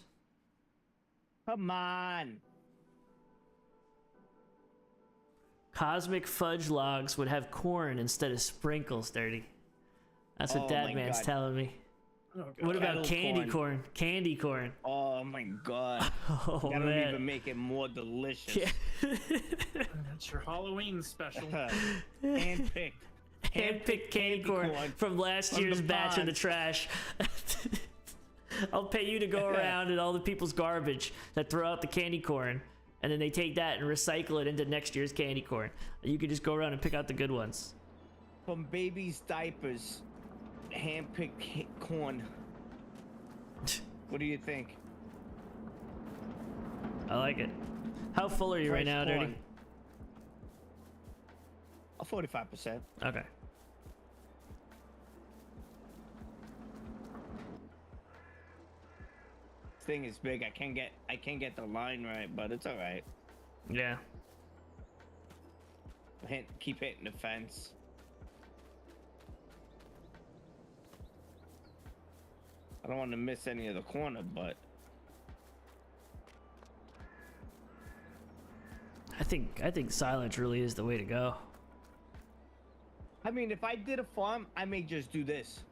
Come on. Cosmic fudge logs would have corn instead of sprinkles, Dirty. That's what Oh Dad my Man's God. telling me. Oh, God. What about Kettle candy corn. corn? Candy corn. Oh my god. Oh That'll man. even make it more delicious. Yeah. That's your Halloween special. Handpicked. Handpicked candy corn from last from year's the batch in the pond. trash. I'll pay you to go around in all the people's garbage that throw out the candy corn, and then they take that and recycle it into next year's candy corn. You can just go around and pick out the good ones. From babies' diapers. Handpicked corn. What do you think? I like it. How full are you right Fresh now, Dirty? 45%. Okay. This thing is big. I can't get the line right, but it's all right. Yeah. Keep hitting the fence. I don't want to miss any of the corner, but I think silage really is the way to go. I mean, if I did a farm, I may just do this.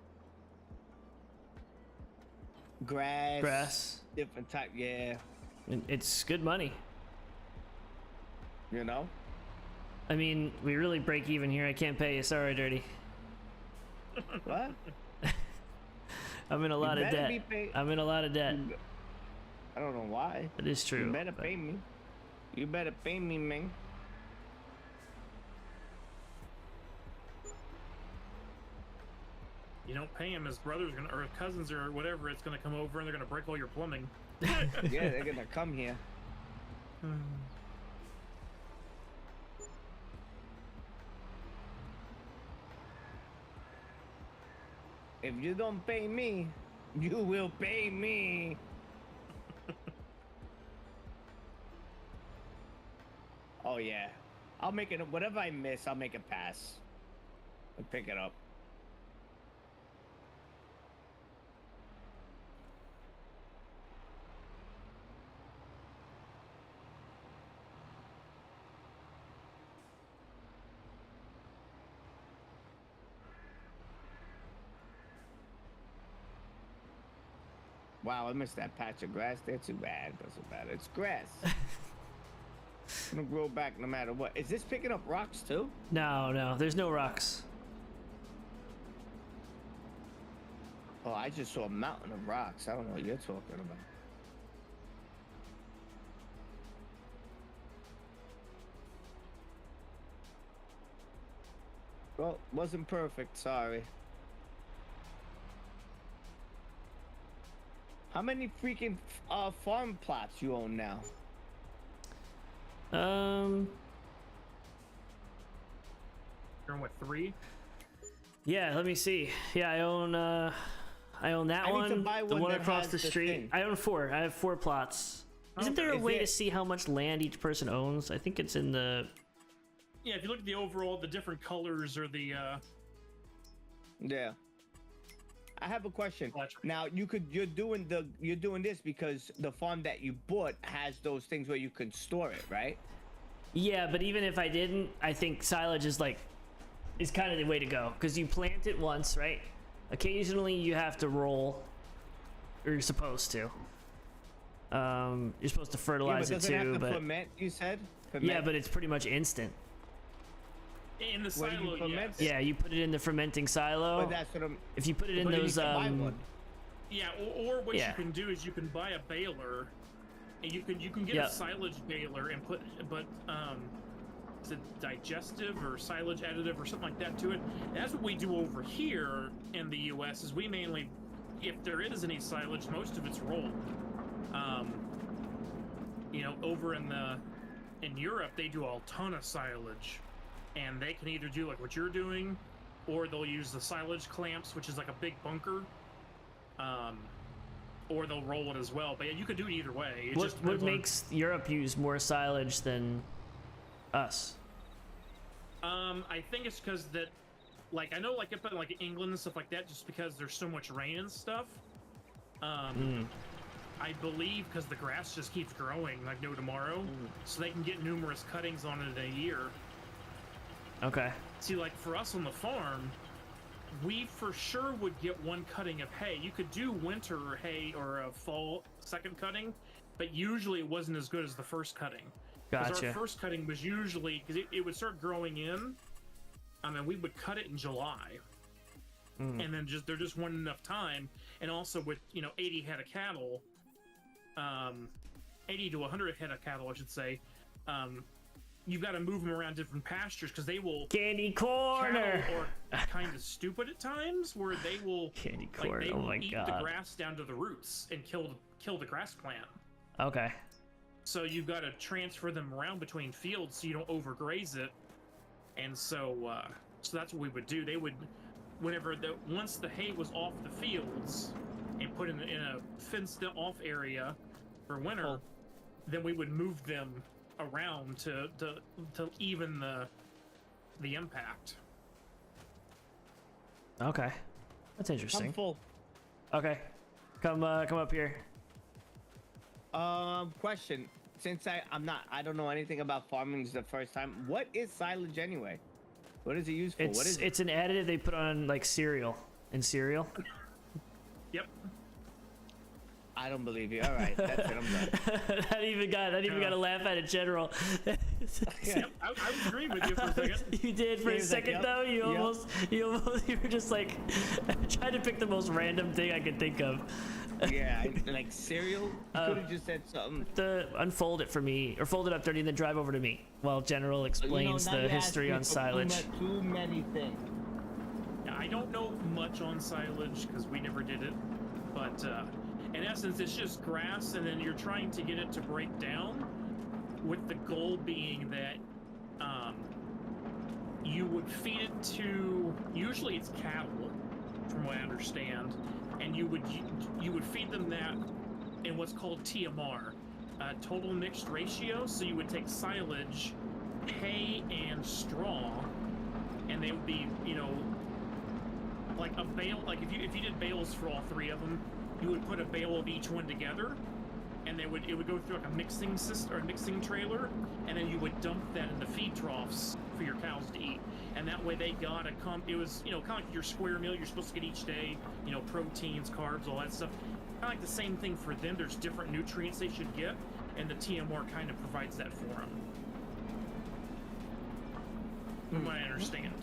Grass. Different type, yeah. It's good money. You know? I mean, we really break even here. I can't pay you. Sorry, Dirty. What? I'm in a lot of debt. I'm in a lot of debt. I don't know why. That is true. You better pay me. You better pay me, man. You don't pay him, his brother's gonna, or his cousins or whatever, it's gonna come over and they're gonna break all your plumbing. Yeah, they're gonna come here. If you don't pay me, you will pay me. Oh yeah, I'll make it. Whatever I miss, I'll make a pass and pick it up. Wow, I missed that patch of grass there. Too bad. Doesn't matter. It's grass. It's gonna grow back no matter what. Is this picking up rocks too? No, there's no rocks. Oh, I just saw a mountain of rocks. I don't know what you're talking about. Well, wasn't perfect. Sorry. How many freaking farm plots you own now? You're on what, 3? Yeah, let me see. Yeah, I own that I need to one, buy the one one that across has the the street. thing. I own 4. I have 4 plots. Isn't there a Is way it- to see how much land each person owns? I think it's in the... Yeah, if you look at the overall, the different colors or the, Yeah. I have a question. Watch. Now you're doing this because the farm that you bought has those things where you can store it, right? Yeah, but even if I didn't, I think silage is kind of the way to go. Because you plant it once, right? Occasionally you have to roll, or you're supposed to. You're supposed to fertilize yeah, but does it too, have to but ferment? You said. yeah, Ferment? but it's pretty much instant. in the When you silo, ferment yes. Yeah, you put it in the fermenting silo. But that's what I'm. If you put it in but you those need to buy one. Yeah, or what Yeah. you can do is you can buy a baler, and you can get Yeah. a silage baler and put, is it digestive or silage additive or something like that to it? And that's what we do over here in the U.S. Is we mainly, if there is any silage, most of it's rolled. Over in Europe they do a ton of silage, and they can either do like what you're doing, or they'll use the silage clamps, which is like a big bunker. Or they'll roll it as well. But yeah, you could do it either way. It What just depends makes Europe use more silage than us? I think it's because that, like, I know, like, up in like England and stuff like that, just because there's so much rain and stuff. I believe because the grass just keeps growing like no tomorrow, so they can get numerous cuttings on it in a year. Okay. See, like for us on the farm, we for sure would get one cutting of hay. You could do winter hay or a fall second cutting, but usually it wasn't as good as the first cutting. Because Gotcha. our first cutting was usually, because it would start growing in, and we would cut it in July. And then there just wasn't enough time. And also with, 80 head of cattle, 80 to 100 head of cattle, I should say, you've got to move them around different pastures because they will... Candy corner! Cattle are kind of stupid at times where they will... Candy like, corn, they oh will my eat god. the grass down to the roots and kill the grass plant. Okay. So you've got to transfer them around between fields so you don't overgraze it. And so that's what we would do. They would, once the hay was off the fields and put in a fenced off area for winter, then we would move them around to even the impact. Okay, that's interesting. I'm full. Okay, come up here. Question. Since I don't know anything about farming. This is the first time. What is silage anyway? What is it used for? What is it? It's an additive they put on like cereal. Yep. I don't believe you. All right, that's it. I'm done. That even got a laugh at it, General. Yep, I was agreeing with you for a second. You did for a second yep, though. You were just like trying to pick the most random thing I could think of. Yeah, like cereal. You could have just said something. Unfold it for me, or fold it up 30 and then drive over to me while General explains now the you history on asked me for silage. Too many things. Yeah, I don't know much on silage because we never did it, but in essence, it's just grass, and then you're trying to get it to break down, with the goal being that you would feed it to, usually it's cattle, from what I understand, and you would feed them that in what's called TMR, total mixed ratio. So you would take silage, hay, and straw, and they would be, like a bale. Like if you did bales for all three of them, you would put a bale of each one together, and it would go through like a mixing system or a mixing trailer, and then you would dump that in the feed troughs for your cows to eat. And that way they got it was, kind of like your square meal you're supposed to get each day, proteins, carbs, all that stuff. Kind of like the same thing for them. There's different nutrients they should get, and the TMR kind of provides that for them. From what I understand.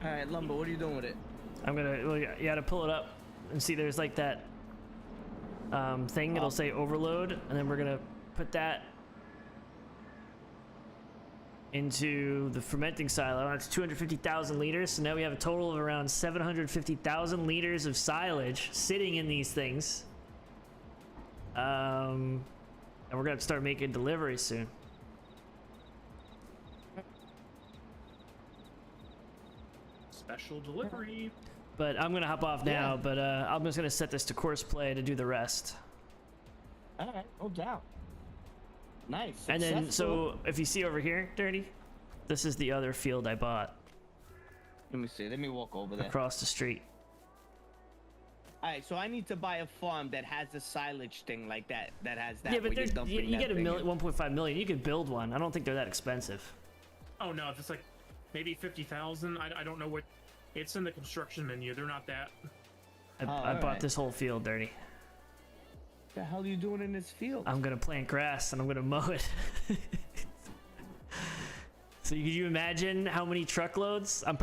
All right, Lumber, what are you doing with it? You gotta pull it up and see there's like that thing. It'll say overload, and then we're gonna put that into the fermenting silo. That's 250,000 liters. So now we have a total of around 750,000 liters of silage sitting in these things. And we're gonna start making deliveries soon. Special delivery. But I'm gonna hop off now. But I'm just gonna set this to course play to do the rest. All right, no doubt. Nice. And then, Successful. so if you see over here, Dirty, this is the other field I bought Let me see. Let me walk over there. across the street. All right, so I need to buy a farm that has a silage thing like that. That has that. Yeah, but where you're dumping you that get thing in. 1.5 million. You could build one. I don't think they're that expensive. Oh no, if it's like maybe 50,000, I don't know what. It's in the construction menu. They're not that. I bought this whole field, Dirty. What the hell are you doing in this field? I'm gonna plant grass and I'm gonna mow it. So could you imagine how many truckloads? I'm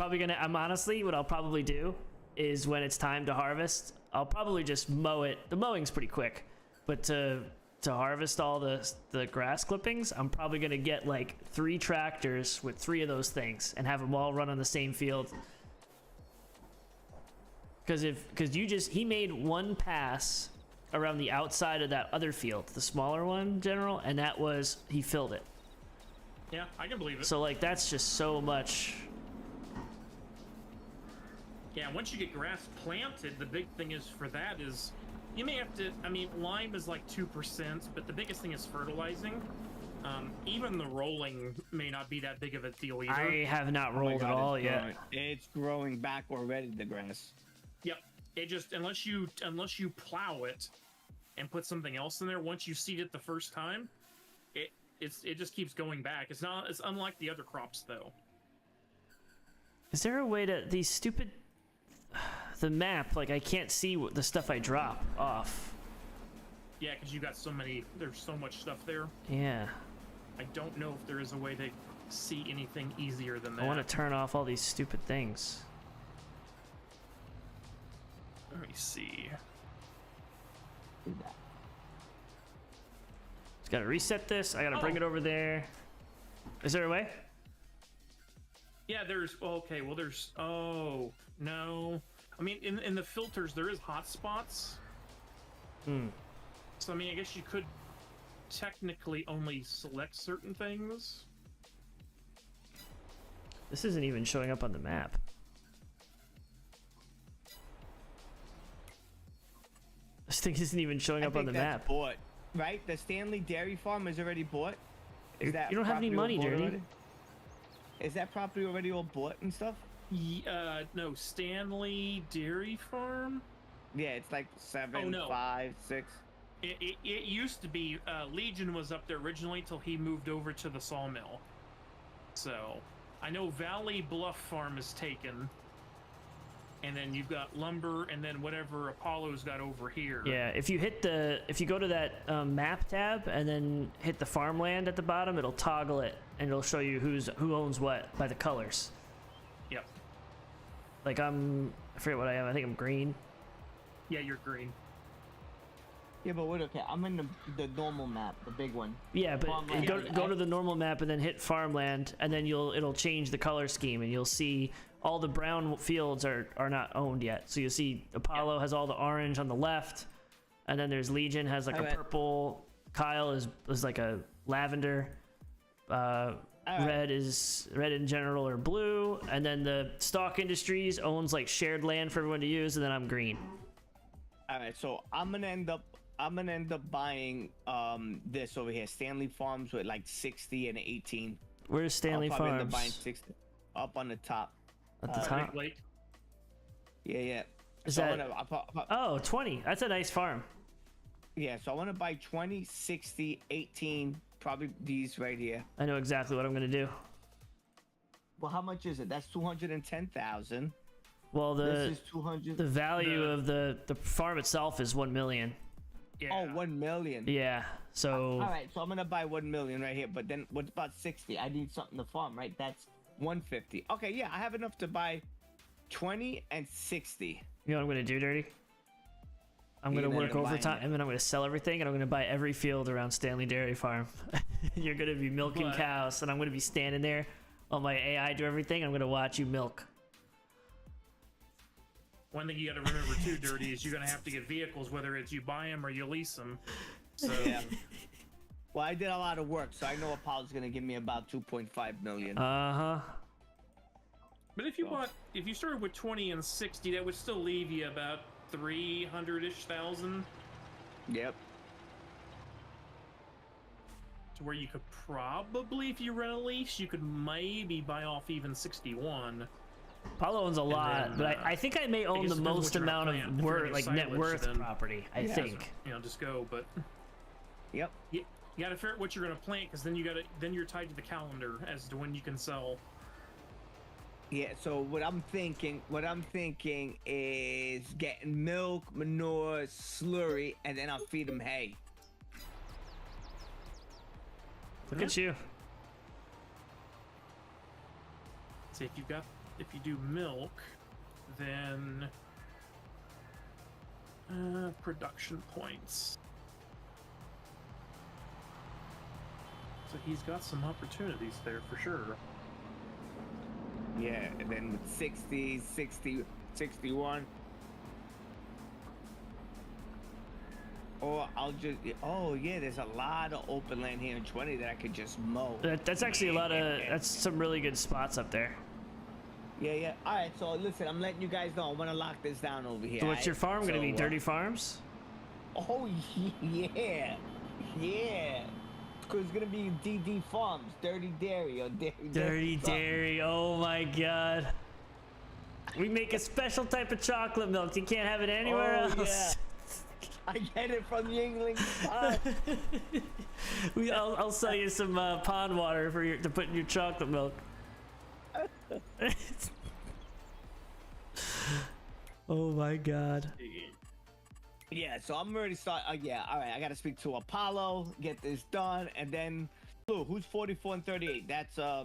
honestly, what I'll probably do is when it's time to harvest, I'll probably just mow it. The mowing's pretty quick, but to harvest all the grass clippings, I'm probably gonna get like 3 tractors with 3 of those things and have them all run on the same field. Because he made one pass around the outside of that other field, the smaller one, General, and he filled it. Yeah, I can believe it. So like that's just so much. Yeah, once you get grass planted, the big thing is for that is you may have to. I mean, lime is like 2%, but the biggest thing is fertilizing. Even the rolling may not be that big of a deal either. I have not rolled at all yet. It's growing back already. The grass. Yep. It just unless you plow it and put something else in there. Once you seed it the first time, it just keeps going back. It's unlike the other crops though. Is there a way to these stupid the map? Like I can't see the stuff I drop off. Yeah, because you got there's so much stuff there. Yeah. I don't know if there is a way to see anything easier than that. I want to turn off all these stupid things. Let me see. Just gotta reset this. I gotta bring it over there. Is there a way? Yeah, there's. Okay, well, there's. Oh no. I mean, in the filters there is hotspots. Hmm. So I mean, I guess you could technically only select certain things. This isn't even showing up on the map. This thing isn't even showing up on the map. Bought, right? The Stanley Dairy Farm is already bought. Is that You don't have any property money, all bought Dirty. already? Is that property already all bought and stuff? No, Stanley Dairy Farm. Yeah, it's like 7, Oh, no. 5, 6. It used to be Legion was up there originally till he moved over to the sawmill. So I know Valley Bluff Farm is taken, and then you've got lumber, and then whatever Apollo's got over here. Yeah, if you go to that map tab and then hit the farmland at the bottom, it'll toggle it and it'll show you who owns what by the colors. Yep. Like I forget what I am. I think I'm green. Yeah, you're green. Yeah, but wait, okay, I'm in the normal map, the big one. Yeah, but Farmland. go to the normal map and then hit farmland, and then it'll change the color scheme, and you'll see all the brown fields are not owned yet. So you'll see Apollo has all the orange on the left, and then there's Legion has like a purple. Kyle is like a lavender. Red in general or blue, and then the Stock Industries owns like shared land for everyone to use, and then I'm green. All right, so I'm gonna end up buying this over here, Stanley Farms with like 60 and 18. Where's Stanley I'll probably end up Farms? buying 60 up on the top. At the top. Big Lake. Yeah. Is So that? Oh, 20. That's a nice farm. yeah, so I want to buy 20, 60, 18, probably these right here. I know exactly what I'm gonna do. Well, how much is it? That's 210,000. Well, This is 200. the value of the farm itself is 1 million. Yeah. Oh, 1 million. Yeah. So. All right, so I'm gonna buy 1 million right here. But then what's about 60? I need something to farm, right? That's 150. Okay, yeah, I have enough to buy 20 and 60. You know what I'm gonna do, Dirty? I'm You're gonna gonna work end up buying overtime, it. and then I'm gonna sell everything, and I'm gonna buy every field around Stanley Dairy Farm. You're gonna be milking But- cows, and I'm gonna be standing there. While my AI do everything, I'm gonna watch you milk. One thing you got to remember too, Dirty, is you're gonna have to get vehicles, whether it's you buy them or you lease them. So Yeah. Well, I did a lot of work, so I know Apollo's gonna give me about 2.5 million. Uh-huh. But if you started with 20 and 60, that would still leave you about 300-ish thousand Yep. to where you could probably, if you rent a lease, you could maybe buy off even 61. Apollo owns a lot, then, but I think I may own guess the it depends most what you're amount planning. of If you're gonna like do net silage, worth then- property. I Yeah. think. Just go. But Yep. you got to figure out what you're gonna plant, because then you're tied to the calendar as to when you can sell. Yeah, so what I'm thinking is getting milk, manure, slurry, and then I'll feed them hay. Look at you. See, if you do milk, then production points. So he's got some opportunities there for sure. Yeah, and then with 60, 60, 61. Or I'll just, oh yeah, there's a lot of open land here in 20 that I could just mow. That's actually a lot of. That's some really good spots up there. Yeah. All right, so listen, I'm letting you guys know. I want to lock this down over here. So what's your farm gonna be? So, Dirty Farms? Oh yeah. It's gonna be DD Farms, Dirty Dairy or Dirty Farms. Dairy. Oh my God. We make a special type of chocolate milk. You can't have it anywhere Oh, else. I get it from Yingling Spot. I'll sell you some pond water to put in your chocolate milk. Oh my God. Yeah, so I'm already starting. Yeah, all right. I gotta speak to Apollo, get this done, and then who's 44 and 38? That's I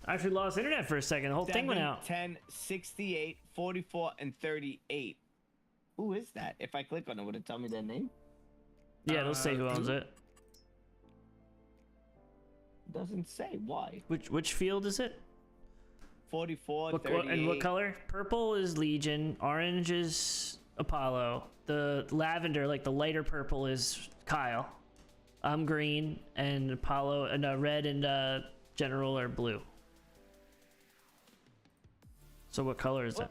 actually lost internet for a second. The whole thing went out. 10, 68, 44, and 38. Who is that? If I click on it, would it tell me their name? Yeah, it'll say who owns it. Doesn't say. Why? Which field is it? 44, 38. And what color? Purple is Legion. Orange is Apollo. The lavender, like the lighter purple, is Kyle. I'm green, and Apollo and red and General are blue. So what color is it?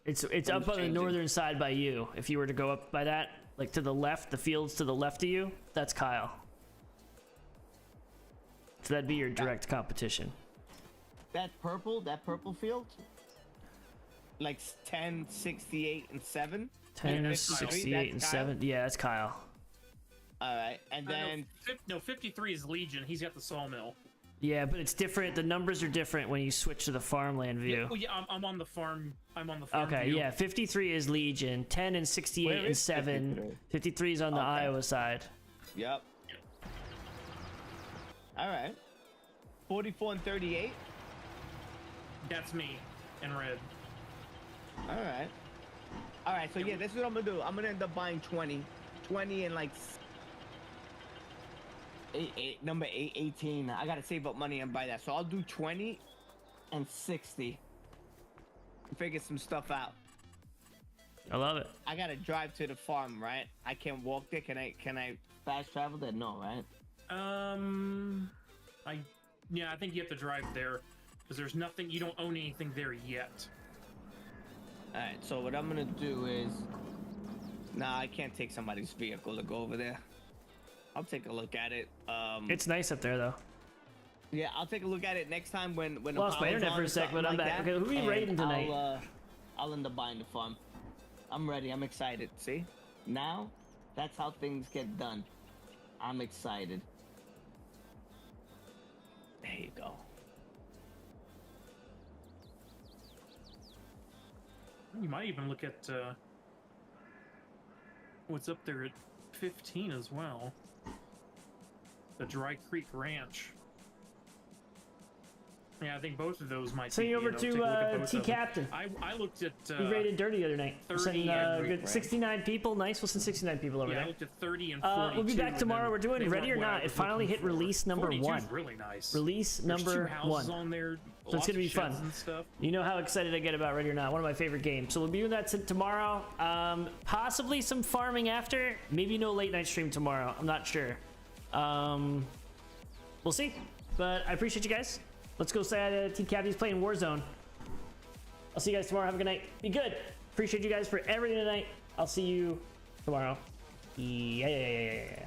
It's up on the northern side by you. If you were to go up by that, like to the left, the fields to the left of you, that's Kyle. So that'd be your direct competition. That purple field? Like 10, 68, and 7? 10, 68, and 7. Yeah, that's Kyle. Alright, and then... No, 53 is Legion. He's got the sawmill. Yeah, but it's different. The numbers are different when you switch to the farmland view. Yeah, I'm on the farm. I'm on the farm Okay, view. yeah, 53 is Legion, 10 and 68 and 7. 53 is on the Iowa side. Yep. Alright. 44 and 38? That's me in red. Alright. Alright, so yeah, this is what I'm gonna do. I'm gonna end up buying 20. 20 and like... number 18. I gotta save up money and buy that. So I'll do 20 and 60. Figure some stuff out. I love it. I gotta drive to the farm, right? I can't walk there. Can I fast travel there? No, right? I think you have to drive there because there's nothing. You don't own anything there yet. All right. So what I'm gonna do is, nah, I can't take somebody's vehicle to go over there. I'll take a look at it. It's nice up there, though. Yeah, I'll take a look at it next time when Lost my internet for a sec, but I'm back. Okay, who are we raiding tonight? I'll end up buying the farm. I'm ready. I'm excited. See? Now, that's how things get done. I'm excited. There you go. You might even look at what's up there at 15 as well. The Dry Creek Ranch. Yeah, I think both of those might. Send you over to T Captain. I looked at. We raided Dirty the other night. 30 good 69 people. Nice. We'll send 69 people over Yeah, I there. looked at 30 and 42. We'll be back tomorrow. We're doing they Ready or weren't what I Not. It was finally looking hit for. release number 42 1. is really nice. Release There's number two houses 1. on there. So it's gonna be fun. And stuff. You know how excited I get about Ready or Not. One of my favorite games. So we'll be doing that tomorrow. Possibly some farming after. Maybe no late night stream tomorrow. I'm not sure. We'll see. But I appreciate you guys. Let's go say T Cappy's playing Warzone. I'll see you guys tomorrow. Have a good night. Be good. Appreciate you guys for everything tonight. I'll see you tomorrow. Yeah.